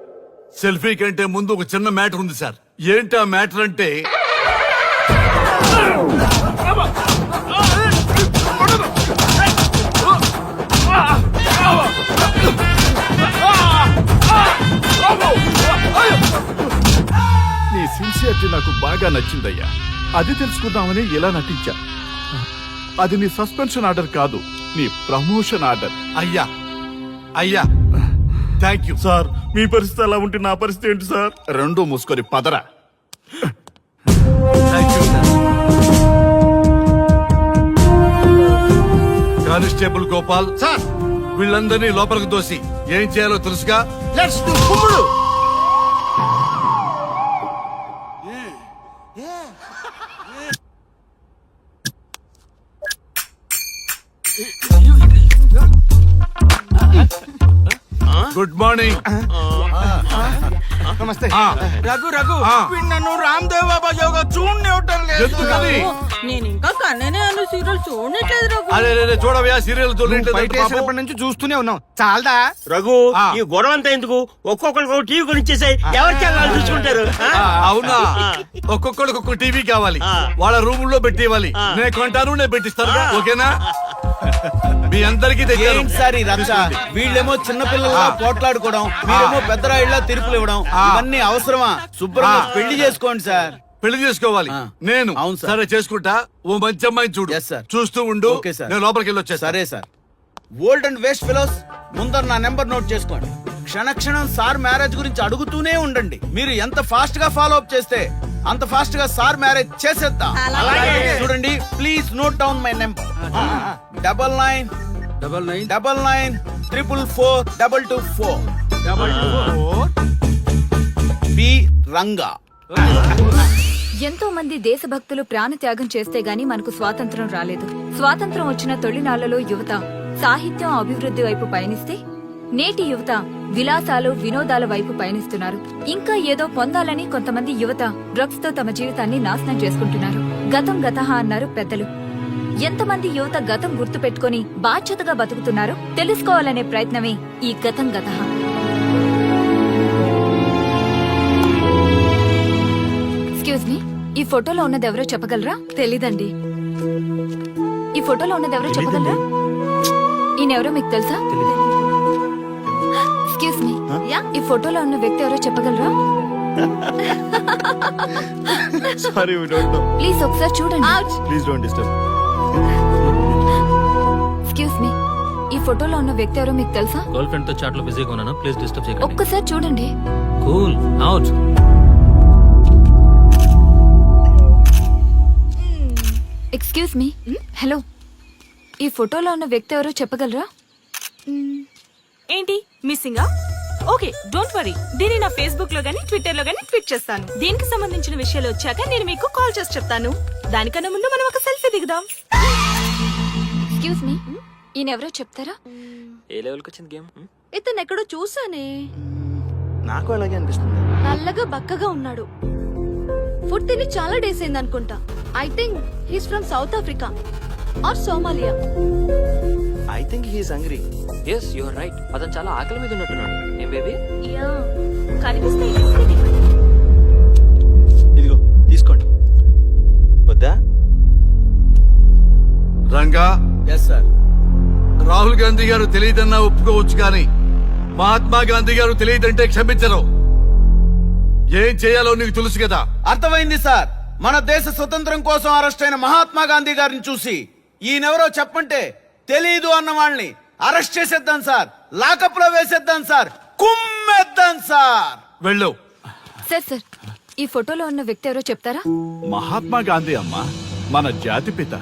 సెల్ఫీ కంటే ముందు ఒక చిన్న మ్యాటర్ ఉంది సార్. ఏంటి ఆ మ్యాటర్ అంటే నీ సిన్సియారిటీ నాకు బాగా నచ్చిందయ్యా. అది తెలుసుకుందామని ఇలా నటించా. అది నీ సస్పెన్షన్ ఆర్డర్ కాదు, నీ ప్రమోషన్ ఆర్డర్. అయ్యా అయ్యా థ్యాంక్ యూ సార్ మీ పరిస్థితి అలా ఉంటే నా పరిస్థితి ఏంటి సార్? రెండు మూసుకొని పదరా. Thank you sir. Constable Gopal sir, వీళ్ళందరినీ లోపలికి దోసి ఏం చేయాలో తెలుసుగా. లెట్స్ డు కుమ్ముడు. Good morning. నమస్తే. రఘు రఘు ఆ. వీడు నన్ను రామ్ దేవ్ బాబా యోగా చూడనివ్వటం లేదు. ఎందుకని? నేను ఇంకా కన్ననే అను సీరియల్ చూడట్లేదు రఘు. అరే రే, రే, చూడవయ్యా సీరియల్ నుంచి చూస్తూనే ఉన్నాం చాలదా? రఘు ఆ. ఈ గొడవ అంతా ఎందుకు? ఒక్కొక్కరికి టీవీ కొనిచ్చేసాయి, ఎవరికి వెళ్ళాలి చూసుకుంటారు. ఆ? అవునా? ఒక్కొక్కడికి ఒక్కొక్క టీవీ కావాలి, ఆ. వాళ్ళ రూమ్ లో పెట్టి ఇవ్వాలి. ఆ. నేను కొంటాను, నేను పెట్టిస్తాను. ఓకేనా? మీ అందరికీ తెచ్చాను. ఏంటి సార్ ఈ రచ్చ? వీళ్ళేమో చిన్నపిల్లల పోట్లాడుకోవడం, మీరేమో పెద్దరాయిళ్ళ తీర్పులు ఇవ్వడం, ఇవన్నీ అవసరమా? శుభ్రంగా పెళ్లి చేసుకోండి సార్. పెళ్లి చేసుకోవాలి ఆ. నేను. అవును సార్. సరే చేసుకుంటా. ఓ మంచి అమ్మాయిని చూడు. Yes, sir. చూస్తూ ఉండు. Okay sir. నేను లోపలికి వెళ్ళి వచ్చేస్తా. సరే sir. Old and waste fellows, ముందర నా నెంబర్ నోట్ చేసుకోండి. క్షణక్షణం సార్ మ్యారేజ్ గురించి అడుగుతూనే ఉండండి. మీరు ఎంత ఫాస్ట్ గా ఫాలో అప్ చేస్తే అంత ఫాస్ట్ గా సార్ మ్యారేజ్ చేసేద్దాం. చూడండి, please note down my number. 9999442224 B Ranga. ఎంతో మంది దేశభక్తులు ప్రాణత్యాగం చేస్తే గాని మనకు స్వాతంత్రం రాలేదు. స్వాతంత్రం వచ్చిన తొలినాళ్లలో యువత సాహిత్యం అభివృద్ధి వైపు పయనిస్తే నేటి యువత విలాసాలు వినోదాల వైపు పయనిస్తున్నారు. ఇంకా ఏదో పొందాలని కొంతమంది యువత డ్రగ్స్ తో తమ జీవితాన్ని నాశనం చేసుకుంటున్నారు. గతం గతహ అన్నారు పెద్దలు. ఎంతమంది యువత గతం గుర్తు పెట్టుకుని బాధ్యతగా బతుకుతున్నారో తెలుసుకోవాలనే ప్రయత్నమే ఈ గతం గతహ. ఎక్స్క్యూజ్ మీ, ఈ ఫోటోలో ఉన్నది ఎవరో చెప్పగలరా? తెలీదండి. ఈ ఫోటోలో ఉన్నది ఎవరో చెప్పగలరా? ఈయనెవరో మీకు తెలుసా? ఎక్స్క్యూజ్ మీ, ఈ ఫోటోలో ఉన్న వ్యక్తి ఎవరో చెప్పగలరా? Sorry we don't know. Please ఒకసారి చూడండి. Please don't disturb. Excuse me, ఈ ఫోటోలో ఉన్న వ్యక్తి ఎవరో మీకు తెలుసా? గర్ల్ ఫ్రెండ్ తో చాట్ లో బిజీగా ఉన్నాను, ప్లీజ్ డిస్టర్బ్ చేయకండి. ఒక్కసారి చూడండి. Cool out. Excuse me, hello, ఈ ఫోటోలో ఉన్న వ్యక్తి ఎవరో చెప్పగలరా? ఏంటి మిస్సింగా? Okay, don't worry. దీన్ని నా ఫేస్బుక్ లో గానీ ట్విట్టర్ లో గానీ ట్వీట్ చేస్తాను. దీనికి సంబంధించిన విషయాలు వచ్చాక నేను మీకు కాల్ చేసి చెప్తాను. దానికన్నా ముందు మనం ఒక సెల్ఫీ దిగుదాం. ఎక్స్క్యూజ్ మీ, ఈయన ఎవరో చెప్తారా? ఏ లెవెల్కి వచ్చింది గేమ్? ఇతను ఎక్కడో చూసానే. నాకు అలాగే అనిపిస్తుంది. నల్లగా బక్కగా ఉన్నాడు. ఫుడ్ తిని చాలా డేస్ అయింది అనుకుంటా. I think he's from South Africa or Somalia. I think he's hungry. Yes you are right. అతను చాలా ఆకలి మీద ఉన్నట్టున్నాడు. ఏం బేబీ? యా, కనిపిస్తే ఇదిగో తీసుకోండి. వద్దా? Ranga, yes sir. రాహుల్ గాంధీ గారు తెలియదన్నా ఒప్పుకోవచ్చు, కానీ మహాత్మా గాంధీ గారు తెలియదంటే క్షమించరు. ఏం చేయాలో నీకు తెలుసు కదా. అర్థమైంది సార్. మన దేశ స్వతంత్రం కోసం అరెస్ట్ అయిన మహాత్మా గాంధీ గారిని చూసి ఈయనెవరో చెప్పంటే తెలీదు అన్న వాళ్ళని అరెస్ట్ చేసేద్దాం సార్. లాకప్ లో వేసేద్దాం సార్. కుమ్మేద్దాం సార్. వెళ్ళు. సార్ సార్, ఈ ఫోటోలో ఉన్న వ్యక్తి ఎవరో చెప్తారా? మహాత్మా గాంధీ అమ్మ మన జాతిపిత.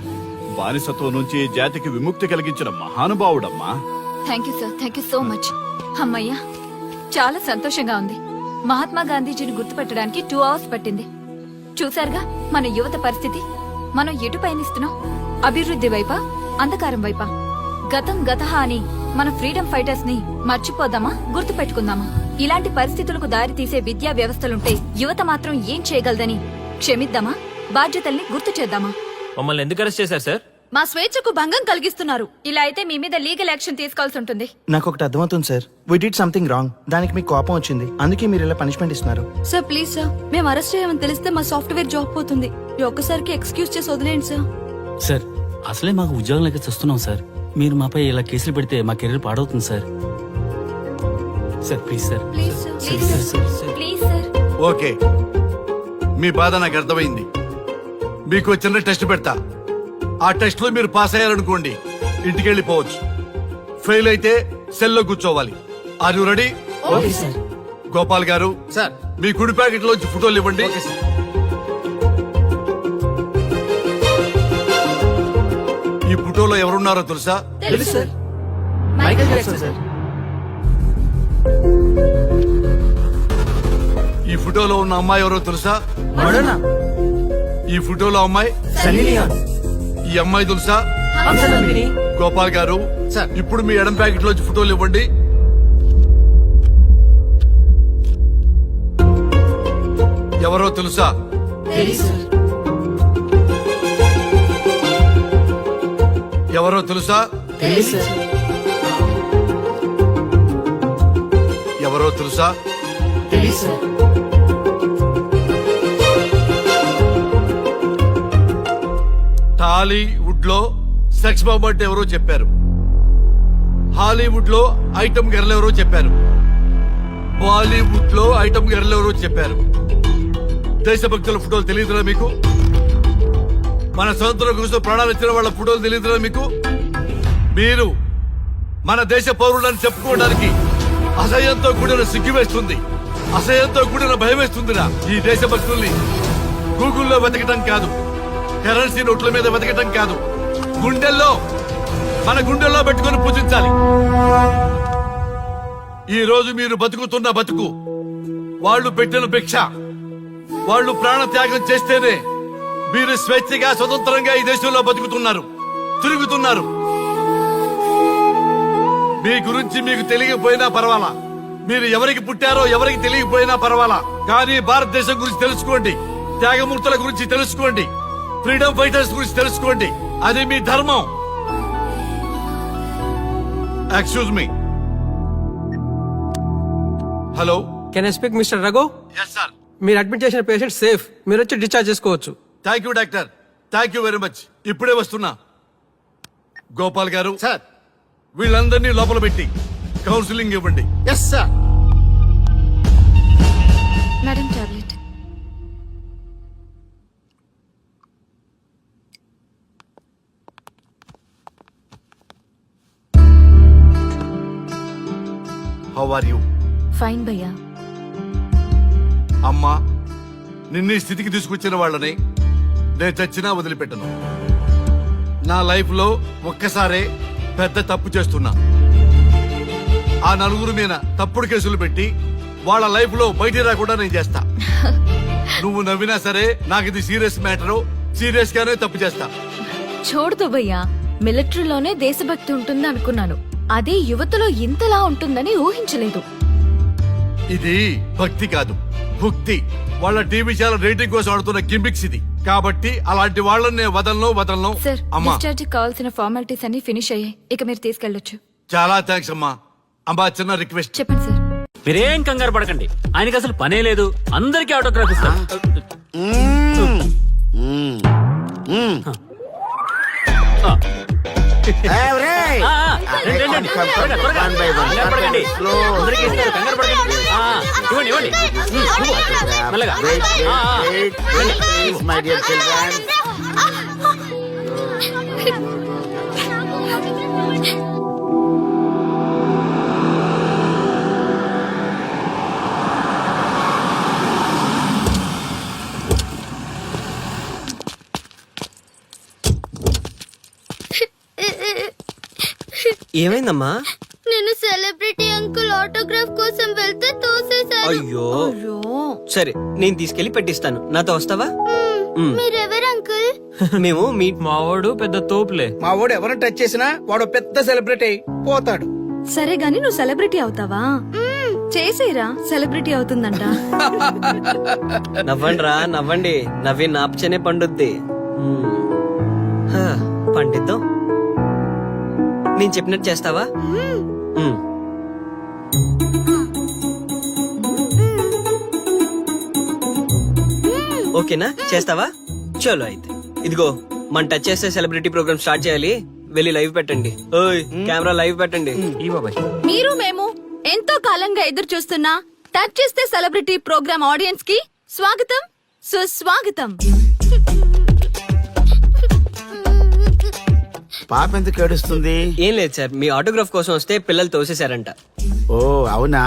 బానిసత్వం నుంచి జాతికి విముక్తి కలిగించిన మహానుభావుడమ్మా. Thank you sir, thank you so much. అమ్మయ్యా, చాలా సంతోషంగా ఉంది. మహాత్మా గాంధీజీని గుర్తుపెట్టడానికి 2 hours పట్టింది. చూసారుగా మన యువత పరిస్థితి. మనం ఎటు పయనిస్తున్నాం? అభివృద్ధి వైపా, అంధకారం వైపా? గతం గతహ అని మన ఫ్రీడమ్ ఫైటర్స్ ని మర్చిపోదామా, గుర్తు పెట్టుకుందామా? ఇలాంటి పరిస్థితులకు దారి తీసే విద్యా వ్యవస్థలుంటే యువత మాత్రం ఏం చేయగలదని క్షమిద్దామా? బాధ్యతల్ని గుర్తు చేద్దామా? మమ్మల్ని ఎందుకు అరెస్ట్ చేశారు సార్? మా స్వేచ్ఛకు భంగం కలిగిస్తున్నారు. ఇలా అయితే మీ మీద లీగల్ యాక్షన్ తీసుకోవాల్సి ఉంటుంది. నాకు ఒకటి అర్థమవుతుంది sir, we did something wrong. దానికి మీకు కోపం వచ్చింది, అందుకే మీరు ఇలా పనిష్మెంట్ ఇస్తున్నారు. సార్ ప్లీజ్ సార్, మేము అరెస్ట్ చేయమని తెలిస్తే మా సాఫ్ట్వేర్ జాబ్ పోతుంది. ఈ ఒక్కసారికి ఎక్స్క్యూజ్ చేసి వదిలేండి సార్. సార్ అసలే మాకు ఉద్యోగం లేక చూస్తున్నాం సార్. మీరు మాపై ఇలా కేసులు పెడితే మా కెరీర్ పాడవుతుంది sir. Sir please sir. Please sir, please sir, please sir. Okay, మీ బాధ నాకు అర్థమైంది. మీకు ఒక చిన్న టెస్ట్ పెడతా. ఆ టెస్ట్ లో మీరు పాస్ అయ్యారనుకోండి, ఇంటికి వెళ్ళిపోవచ్చు. ఫెయిల్ అయితే సెల్లో కూర్చోవాలి. Are you ready? Okay sir. Gopal garu, sir మీ కుడి ప్యాకెట్ లోంచి ఫోటోలు ఇవ్వండి. ఈ ఫోటోలో ఎవరున్నారో తెలుసా? తెలుసు సార్, మైకేల్ జాక్సన్ సార్. ఈ ఫోటోలో ఉన్న అమ్మాయి ఎవరో తెలుసా? మడోనా. ఈ ఫోటోలో అమ్మాయి సన్నీ లియోన్. ఈ అమ్మాయి తెలుసా? హంస నందిని. గోపాల్ గారు, సార్. ఇప్పుడు మీ ఎడం ప్యాకెట్ లోంచి ఫోటోలు ఇవ్వండి. ఎవరో తెలుసా? తెలుసు సార్. ఎవరో తెలుసా? తెలుసు సార్. ఎవరో తెలుసా? తెలుసు సార్. టాలీవుడ్ లో సెక్స్ బాంబ్ అంటే ఎవరో చెప్పారు. హాలీవుడ్ లో ఐటమ్ గర్ల్ ఎవరో చెప్పారు. బాలీవుడ్ లో ఐటమ్ గర్ల్ ఎవరో చెప్పారు. దేశభక్తుల ఫోటోలు తెలియదురా మీకు? మన స్వతంత్రం కోసం ప్రాణాలు ఇచ్చిన వాళ్ళ ఫోటోలు తెలియదురా మీకు? మీరు మన దేశ పౌరులని చెప్పుకోవడానికి అసహ్యంతో కూడిన సిగ్గు వేస్తుంది, అసహ్యంతో కూడిన భయం వేస్తుందిరా. ఈ దేశభక్తుల్ని గూగుల్లో వెతకటం కాదు, కరెన్సీ నోట్ల మీద వెతకటం కాదు, గుండెల్లో, మన గుండెల్లో పెట్టుకుని పూజించాలి. ఈ రోజు మీరు బతుకుతున్న బతుకు వాళ్ళు పెట్టిన భిక్ష. వాళ్ళు ప్రాణ త్యాగం చేస్తేనే మీరు స్వేచ్ఛగా స్వతంత్రంగా ఈ దేశంలో బతుకుతున్నారు, తిరుగుతున్నారు. మీ గురించి మీకు తెలియకపోయినా పర్వాలా, మీరు ఎవరికి పుట్టారో ఎవరికి తెలియకపోయినా పర్వాలా, కానీ భారతదేశం గురించి తెలుసుకోండి, త్యాగమూర్తుల గురించి తెలుసుకోండి, ఫ్రీడమ్ ఫైటర్స్ గురించి తెలుసుకోండి. అది మీ ధర్మం. Excuse me. Hello, can I speak mister Raghu? Yes sir. మీరు అడ్మిట్ చేసిన పేషెంట్ సేఫ్, మీరు వచ్చి డిశ్చార్జ్ చేసుకోవచ్చు. Thank you doctor, thank you very much. ఇప్పుడే వస్తున్నా. గోపాల్ గారు, సార్. వీళ్ళందరినీ లోపల పెట్టి కౌన్సిలింగ్ ఇవ్వండి. Yes sir. Madam tablet. How are you? Fine భయ్యా. అమ్మా, నిన్ను ఈ స్థితికి తీసుకొచ్చిన వాళ్ళని నేను చచ్చినా వదిలిపెట్టను. నా లైఫ్ లో ఒక్కసారే పెద్ద తప్పు చేస్తున్నా. ఆ నలుగురు మీద తప్పుడు కేసులు పెట్టి వాళ్ళ లైఫ్ లో బయట రాకుండా నేను చేస్తా. నువ్వు నవ్వినా సరే నాకు ఇది సీరియస్ మ్యాటర్, సీరియస్ గానే తప్పు చేస్తా. చూడదు భయ్యా, మిలిటరీలోనే దేశభక్తి ఉంటుంది అనుకున్నాను, అదే యువతలో ఇంతలా ఉంటుందని ఊహించలేదు. ఇది భక్తి కాదు, భుక్తి. వాళ్ళ టీవీ ఛానల్ రేటింగ్ కోసం ఆడుతున్న గిమిక్స్ ఇది. కాబట్టి అలాంటి వాళ్ళని నేను వదలను. సార్, అమ్మా, డిశ్చార్జ్ కావాల్సిన ఫార్మాలిటీస్ అన్ని ఫినిష్ అయ్యాయి, ఇక మీరు తీసుకెళ్లొచ్చు. చాలా థ్యాంక్స్ అమ్మా. అమ్మా, చిన్న రిక్వెస్ట్. చెప్పండి సార్. మీరేం కంగారు పడకండి, ఆయనకి అసలు పనే లేదు. అందరికీ ఆటోగ్రాఫ్ ఇస్తాం. రండి, రండి. త్వరగా, త్వరగా. కంగారు పడకండి. అందరికీ ఇస్తారు, కంగారు పడకండి. ఇవ్వండి, ఇవ్వండి. ఇవ్వు. మెల్లగా. రండి. My dear children. ఏమైందమ్మా? నేను సెలబ్రిటీ అంకుల్ ఆటోగ్రాఫ్ కోసం వెళ్తే తోసేశారు. అయ్యో, సరే నేను తీసుకెళ్లి పెట్టిస్తాను. నాతో వస్తావా? మీరెవరు అంకుల్? మేము మీ మావాడు పెద్ద తోపులే. మా వాడు ఎవరిని టచ్ చేసినా వాడు పెద్ద సెలబ్రిటీ అయి పోతాడు. సరే గాని నువ్వు సెలబ్రిటీ అవుతావా? చేసేరా, సెలబ్రిటీ అవుతుందంట. నవ్వండి రా, నవ్వండి. నవ్వి నాపచనే పండుద్ది. పండిద్దాం. నేను చెప్పినట్టు చేస్తావా? మ్మ్. ఓకేనా, చేస్తావా? చలో అయితే. ఇదిగో మన టచ్ చేస్తే సెలబ్రిటీ ప్రోగ్రామ్ స్టార్ట్ చేయాలి. వెళ్ళి లైవ్ పెట్టండి. ఓయ్ కెమెరా లైవ్ పెట్టండి. ఈ బాబాయ్ మీరు మేము ఎంతో కాలంగా ఎదురు చూస్తున్న టచ్ చేస్తే సెలబ్రిటీ ప్రోగ్రామ్ ఆడియన్స్ కి స్వాగతం, సుస్వాగతం. పాప ఎందుకు ఏడుస్తుంది? ఏం లేదు సార్, మీ ఆటోగ్రాఫ్ కోసం వస్తే పిల్లలు తోసేశారంట. ఓ అవునా?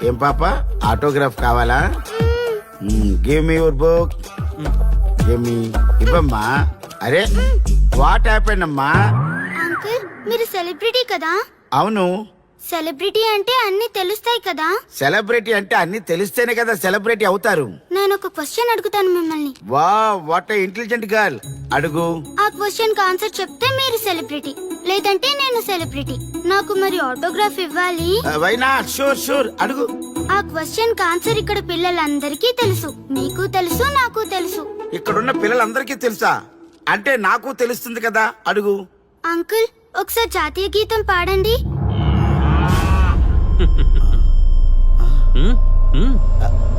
ఏం పాప, ఆటోగ్రాఫ్ కావాలా? Give me your book. Give me. ఇవ్వమ్మా. అరే వాట్ హ్యాపెండ్ అమ్మా? అంకుల్ మీరు సెలబ్రిటీ కదా? అవును. సెలబ్రిటీ అంటే అన్ని తెలుస్తాయి కదా? సెలబ్రిటీ అంటే అన్ని తెలిస్తేనే కదా సెలబ్రిటీ అవుతారు. నేను ఒక క్వశ్చన్ అడుగుతాను మిమ్మల్ని. వా వాట్ ఇంటెలిజెంట్ గర్ల్. అడుగు. ఆ క్వశ్చన్ కి ఆన్సర్ చెప్తే మీరు సెలబ్రిటీ, లేదంటే నేను సెలబ్రిటీ. నాకు మరి ఆటోగ్రాఫ్ ఇవ్వాలి. Why not? షూర్ షూర్, అడుగు. ఆ క్వశ్చన్ కి ఆన్సర్ ఇక్కడ పిల్లలందరికీ తెలుసు, మీకు తెలుసు, నాకు తెలుసు. ఇక్కడున్న పిల్లలందరికీ తెలుసా? అంటే నాకు తెలుస్తుంది కదా. అడుగు. అంకుల్ ఒకసారి జాతీయ గీతం పాడండి.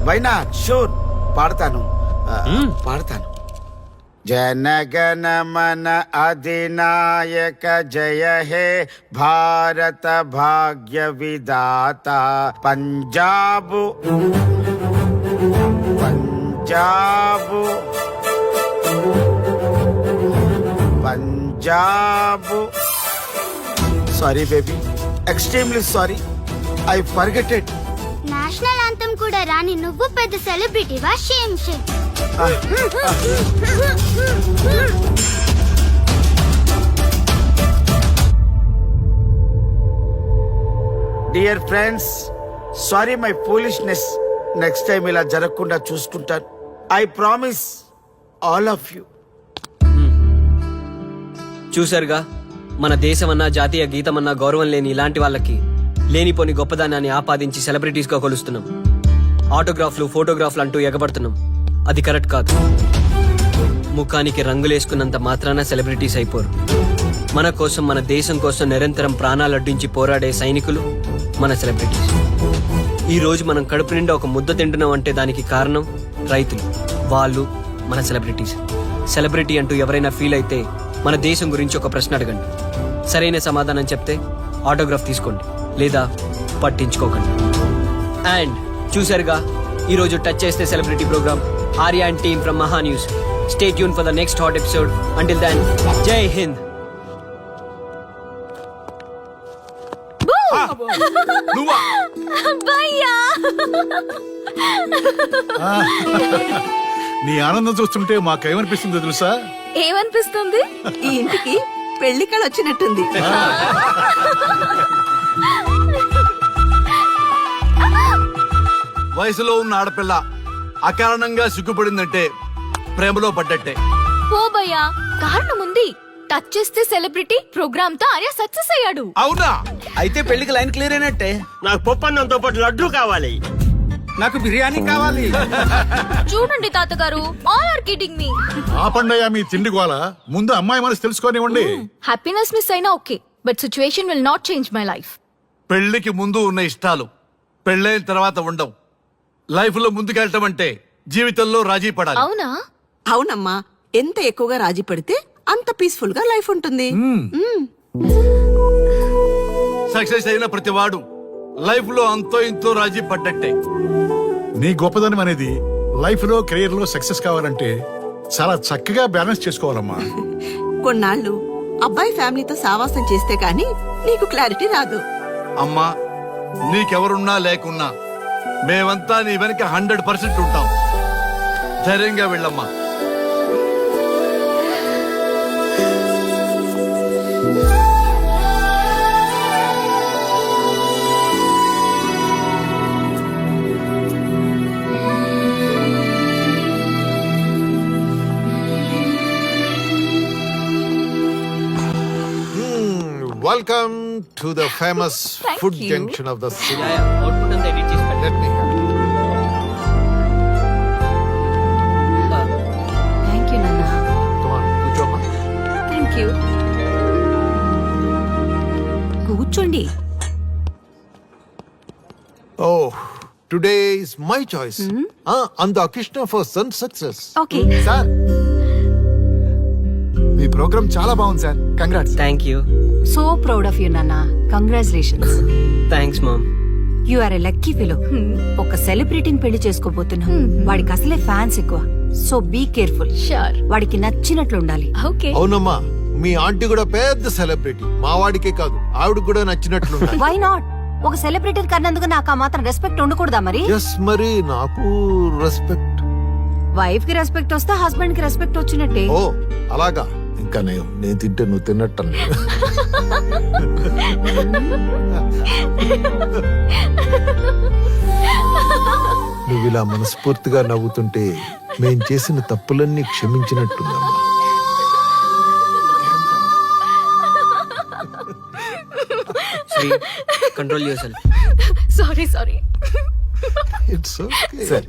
Why not? షూర్, పాడతాను. పాడతాను. జనగణ మన అధినాయక జయ హే భారత భాగ్య విధాత Punjab Punjab Punjab. Sorry baby, extremely sorry, I forget it. National anthem కూడా రాని నువ్వు పెద్ద సెలబ్రిటీవా? Shame shame. Dear friends, sorry my foolishness. Next time ఇలా జరగకుండా చూసుకుంటాను. I promise all of you. చూసారుగా, మన దేశమన్నా జాతీయ గీతమన్నా గౌరవం లేని ఇలాంటి వాళ్ళకి లేనిపోని గొప్పదానాన్ని ఆపాదించి సెలబ్రిటీస్ గా కొలుస్తున్నాం. ఆటోగ్రాఫ్లు, ఫోటోగ్రాఫ్లు అంటూ ఎగబడుతున్నాం. అది కరెక్ట్ కాదు. ముఖానికి రంగులేసుకున్నంత మాత్రాన సెలబ్రిటీస్ అయిపోరు. మన కోసం, మన దేశం కోసం నిరంతరం ప్రాణాలు అడ్డించి పోరాడే సైనికులు మన సెలబ్రిటీస్. ఈ రోజు మనం కడుపు నిండా ఒక ముద్ద తింటున్నాం అంటే దానికి కారణం రైతులు. వాళ్ళు మన సెలబ్రిటీస్. సెలబ్రిటీ అంటూ ఎవరైనా ఫీల్ అయితే మన దేశం గురించి ఒక ప్రశ్న అడగండి. సరైన సమాధానం చెప్తే ఆటోగ్రాఫ్ తీసుకోండి, లేదా పట్టించుకోకండి. అండ్ చూసారుగా, ఈ రోజు టచ్ చేస్తే celebrity program. Arya and team from Maha news. Stay tune for the next hot episode. Until then, Jai Hind. నీ ఆనందం చూస్తుంటే మాకేమనిపిస్తుందో తెలుసా? ఏమనిపిస్తుంది? ఈ ఇంటికి పెళ్లి కళ వచ్చినట్టుంది. వయసులో ఉన్న ఆడపిల్ల అకారణంగా సిగ్గుపడిందంటే ప్రేమలో పడ్డట్టే. ఓ భయ్యా, కారణం ఉంది. టచ్ చేస్తే సెలబ్రిటీ ప్రోగ్రామ్ తో ఆర్య సక్సెస్ అయ్యాడు. అవునా? అయితే పెళ్లికి లైన్ క్లియర్ అయినట్టే. నాకు పప్పన్నంతో పాటు లడ్డు కావాలి. నాకు బిర్యానీ కావాలి. చూడండి తాతగారు, ఆల్ ఆర్ కిడింగ్ మీ. ఆపండయ్యా మీ తిండి గోల. ముందు అమ్మాయి మనసు తెలుసుకోనివ్వండి. హ్యాపీనెస్ మిస్ అయినా okay, but situation will not change my life. పెళ్లికి ముందు ఉన్న ఇష్టాలు పెళ్ళైన తర్వాత ఉండవు. లైఫ్ లో ముందుకెళ్ళటం అంటే జీవితంలో రాజీ పడాలి. అవునా? అవునమ్మా, ఎంత ఎక్కువగా రాజీ పడితే అంత పీస్ఫుల్ గా లైఫ్ ఉంటుంది. సక్సెస్ అయిన ప్రతివాడు లైఫ్ లో అంతో ఇంతో రాజీ పడ్డట్టే. నీ గొప్పదనం అనేది లైఫ్ లో కెరీర్ లో సక్సెస్ కావాలంటే చాలా చక్కగా బ్యాలెన్స్ చేసుకోవాలమ్మా. కొన్నాళ్ళు అబ్బాయి ఫ్యామిలీతో సావాసం చేస్తే గానీ నీకు క్లారిటీ రాదు. అమ్మా, నీకెవరున్నా లేకున్నా మేమంతా నీ వెనక 100% ఉంటాం. ధైర్యంగా వెళ్ళమ్మా. Welcome to the famous food you. junction of the city. Output అంతా ఎడిట్ చేసి పెట్టండి. Let me have it. Thank you నాన్న. Come on, కూర్చోమ్మా. Thank you. కూర్చోండి. Oh, today is my choice. Anda Krishna for son success. Okay. Sir మీ program చాలా బాగుంది sir, congrats. Thank you. So proud of you నాన్న. Congratulations. Thanks mom. You are a lucky fellow. ఒక సెలబ్రిటీని పెళ్లి చేసుకోబోతున్నా. వాడికి అసలే ఫ్యాన్స్ ఎక్కువ. So be careful. షూర్. వాడికి నచ్చినట్లు ఉండాలి. ఓకే. అవునమ్మా, మీ ఆంటీ కూడా పెద్ద సెలబ్రిటీ. మా వాడికే కాదు, ఆవిడ కూడా నచ్చినట్లు. Why not? ఒక సెలబ్రిటీ కన్నందుకు నాకు ఆ మాత్రం రెస్పెక్ట్ ఉండకూడదా మరి? ఎస్, మరి నాకు రెస్పెక్ట్. వైఫ్ కి రెస్పెక్ట్ వస్తే హస్బెండ్ కి రెస్పెక్ట్ వచ్చినట్టే. ఓ అలాగా. ఇంకా నేను తింటే నువ్వు తిన్నట్టు. నువ్వు ఇలా మనస్ఫూర్తిగా నవ్వుతుంటే మేం చేసిన తప్పులన్నీ క్షమించినట్టుందమ్మా. Sri, control your sorry sorry it's okay. సరే,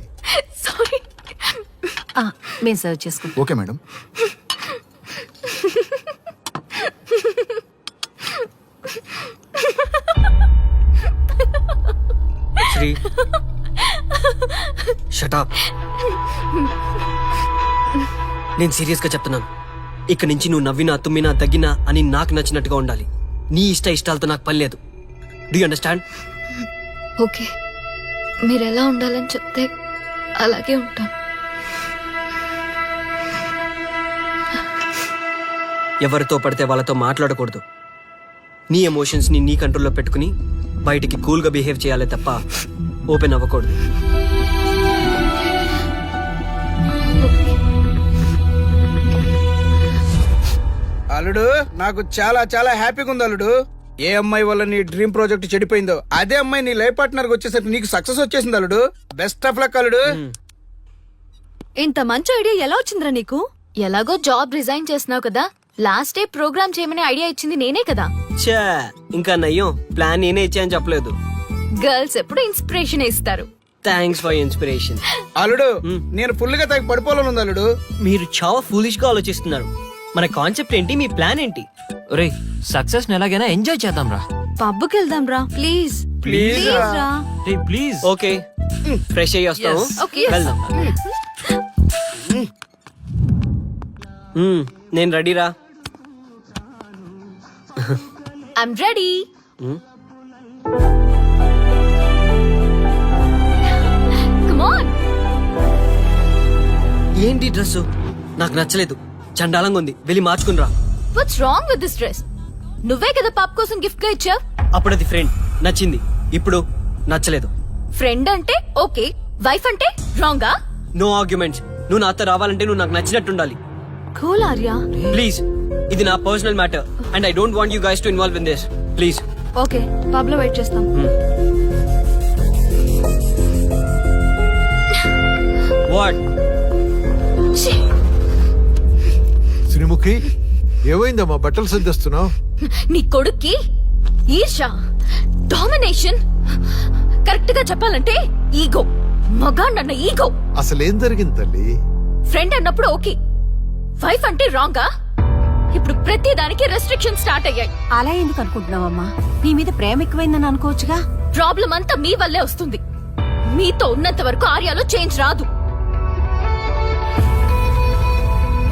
సారీ. మేము సర్వ్ చేసుకుంటాం. Okay madam. Sri, shut up. నేను సీరియస్ గా చెప్తున్నాను. ఇక్కడి నుంచి నువ్వు నవ్వినా తుమ్మినా తగ్గినా అని నాకు నచ్చినట్టుగా ఉండాలి. నీ ఇష్టాలతో నాకు పని లేదు. Do you understand? ఓకే, మీరు ఎలా ఉండాలని చెప్తే అలాగే ఉంటాం. ఎవరితో పడితే వాళ్ళతో మాట్లాడకూడదు. నీ ఎమోషన్స్ ని నీ కంట్రోల్లో పెట్టుకుని బయటికి కూల్ గా బిహేవ్ చేయాలి తప్ప ఓపెన్ అవ్వకూడదు. అల్లుడు, నాకు చాలా చాలా హ్యాపీగా ఉంది అల్లుడు. ఏ అమ్మాయి వల్ల నీ డ్రీమ్ ప్రాజెక్ట్ చెడిపోయిందో అదే అమ్మాయి నీ లైఫ్ పార్ట్నర్ వచ్చేసరికి నీకు సక్సెస్ వచ్చేసింది అల్లుడు. బెస్ట్ ఆఫ్ లక్ అల్లుడు. ఇంత మంచి ఐడియా ఎలా వచ్చిందిరా నీకు? ఎలాగో జాబ్ రిజైన్ చేస్తున్నావు కదా, లాస్ట్ డే ప్రోగ్రామ్ చేయమని ఐడియా ఇచ్చింది నేనే కదా. ఛా, ఇంకా నయ్యం, ప్లాన్ నేనే ఇచ్చాయని చెప్పలేదు. గర్ల్స్ ఎప్పుడు ఇన్స్పిరేషన్ ఇస్తారు. Thanks for inspiration. అల్లుడు, నేను ఫుల్ గా తగ్గ పడిపోవాలని ఉంది అల్లుడు. మీరు చాలా ఫూలిష్ గా ఆలోచిస్తున్నారు. మన కాన్సెప్ట్ ఏంటి, మీ ప్లాన్ ఏంటి? ఒరే, సక్సెస్ ని ఎలాగైనా ఎంజాయ్ చేద్దాం రా. పబ్కి వెళ్దాం రా ప్లీజ్. ప్లీజ్ రా. రే ప్లీజ్. ఓకే, ఫ్రెష్ అయ్యి వస్తాము. Okay. వెళ్దాం. నేను రెడీరా. I'm ready. Come on. ఏంటి డ్రెస్? నాకు నచ్చలేదు, చండాలంగా ఉంది. వెళ్ళి మార్చుకునిరా. What's wrong with this dress? నువ్వే కదా పాప్ కోసం గిఫ్ట్ గా ఇచ్చావు. అప్పుడు అది ఫ్రెండ్, నచ్చింది. ఇప్పుడు నచ్చలేదు. ఫ్రెండ్ అంటే ఓకే, వైఫ్ అంటే రాంగా? No arguments. నువ్వు నాతో రావాలంటే నువ్వు నాకు నచ్చినట్టుండాలి. కూల్ ఆర్యా. ప్లీజ్, ఇది నా personal matter and I don't want you guys to involve in this. Please. Okay, pub లో వెయిట్ చేస్తాం. వాట్? శ్రీముఖి, ఏమైందమ్మా? బట్టలు సర్దిస్తున్నావు? నీ కొడుక్కి ఈర్ష, డామినేషన్, కరెక్ట్ గా చెప్పాలంటే ఈగో. మగాండన్న ఈగో. అసలేం జరిగింది తల్లి? ఫ్రెండ్ అన్నప్పుడు ఓకే, వైఫ్ అంటే రాంగా? ఇప్పుడు ప్రతి దానికి రెస్ట్రిక్షన్ స్టార్ట్ అయ్యాయి. అలా ఎందుకు అనుకుంటున్నావమ్మా? నీ మీద ప్రేమ ఎక్కువైందని అనుకోవచ్చుగా. ప్రాబ్లం అంతా మీ వల్లే వస్తుంది. మీతో ఉన్నంత వరకు ఆర్యాలో చేంజ్ రాదు.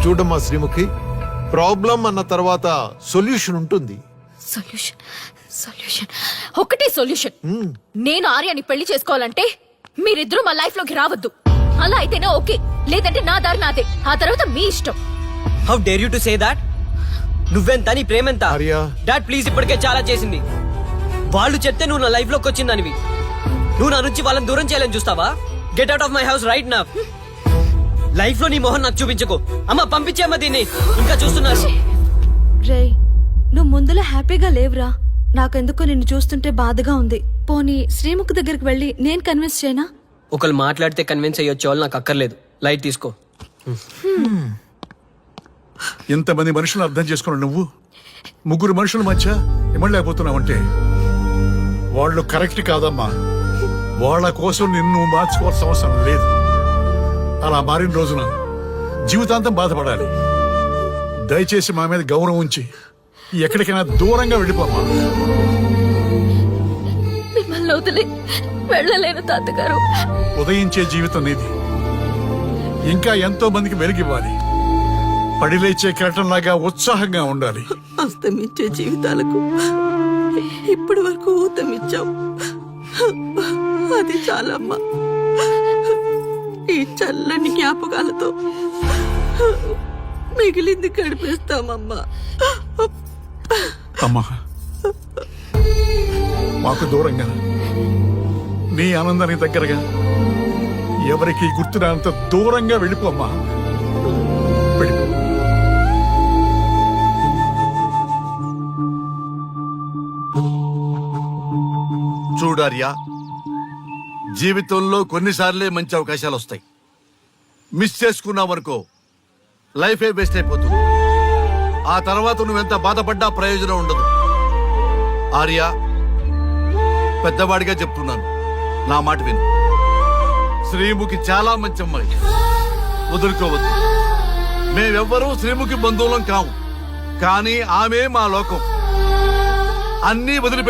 చూడమ్మా శ్రీముఖి, ప్రాబ్లం అన్న తర్వాత సొల్యూషన్ ఉంటుంది. సొల్యూషన్, సొల్యూషన్, ఒకటే సొల్యూషన్. నేను ఆర్యాని పెళ్లి చేసుకోవాలంటే మీరిద్దరూ మా లైఫ్ లోకి రావద్దు. అలా అయితేనే ఓకే, లేదంటే నా దారి నాదే. ఆ తర్వాత మీ ఇష్టం. How dare you to say that? నువ్వెంత, నీ ప్రేమెంత? ఆర్యా, డాడ్ ప్లీజ్, ఇప్పటికే చాలా చేసింది. వాళ్ళు చెప్తే నువ్వు నా లైఫ్ లోకి వచ్చిందనివి. నువ్వు నా నుంచి వాళ్ళని దూరం చేయాలని చూస్తావా? Get out of my house right now. Life లో నీ మొహం నాకు చూపించకు. అమ్మ, పంపించేమ్మా దీన్ని. ఇంకా చూస్తున్నారు. రే, నువ్వు ముందులో హ్యాపీగా లేవురా. నాకెందుకో నిన్ను చూస్తుంటే బాధగా ఉంది. పోనీ శ్రీముఖ్ దగ్గరికి వెళ్ళి నేను కన్విన్స్ చేయనా? ఒకళ్ళు మాట్లాడితే కన్విన్స్ అయ్యొచ్చే వాళ్ళు నాకు అక్కర్లేదు. లైట్ తీసుకో. ఇంతమంది మనుషులు అర్థం చేసుకున్నావు నువ్వు. ముగ్గురు మనుషుల మధ్య ఇమ్మలేకపోతున్నావంటే వాళ్ళు కరెక్ట్ కాదమ్మా. వాళ్ళ కోసం నిన్ను మార్చుకోవాల్సిన అవసరం లేదు. అలా మారిన రోజున జీవితాంతం బాధపడాలి. దయచేసి మా మీద గౌరవం ఉంచి ఎక్కడికైనా దూరంగా వెళ్ళిపోమ్మా. నన్ను వదిలి వెళ్ళలేను తాతగారు. ఉదయించే జీవితం నీది. ఇంకా ఎంతో మందికి వెలిగివ్వాలి. పడిలేచే కెరటంలాగా ఉత్సాహంగా ఉండాలి. అస్తమించే జీవితాలకు ఇప్పటి వరకు ఊతమిచ్చాం. అది చాలమ్మా. ఈ చల్లని జ్ఞాపకాలతో మిగిలింది గడిపేస్తామమ్మా. అమ్మా, మాకు దూరంగా, నీ ఆనందానికి దగ్గరగా, ఎవరికి గుర్తురానంత దూరంగా వెళ్ళిపోమ్మా. వెళ్ళిపో. చూడార్యా, జీవితంలో కొన్నిసార్లే మంచి అవకాశాలు వస్తాయి. మిస్ చేసుకున్నావనుకో లైఫే వేస్ట్ అయిపోతుంది. ఆ తర్వాత నువ్వెంత బాధపడ్డా ప్రయోజనం ఉండదు. ఆర్య, పెద్దవాడిగా చెప్తున్నాను, నా మాట విను. శ్రీముఖి చాలా మంచి అమ్మాయి, వదులుకోవద్దు. మేమెవ్వరూ శ్రీముఖి బంధువులం కాము, కానీ ఆమె మా లోకం. అన్నీ వదిలిపెట్టి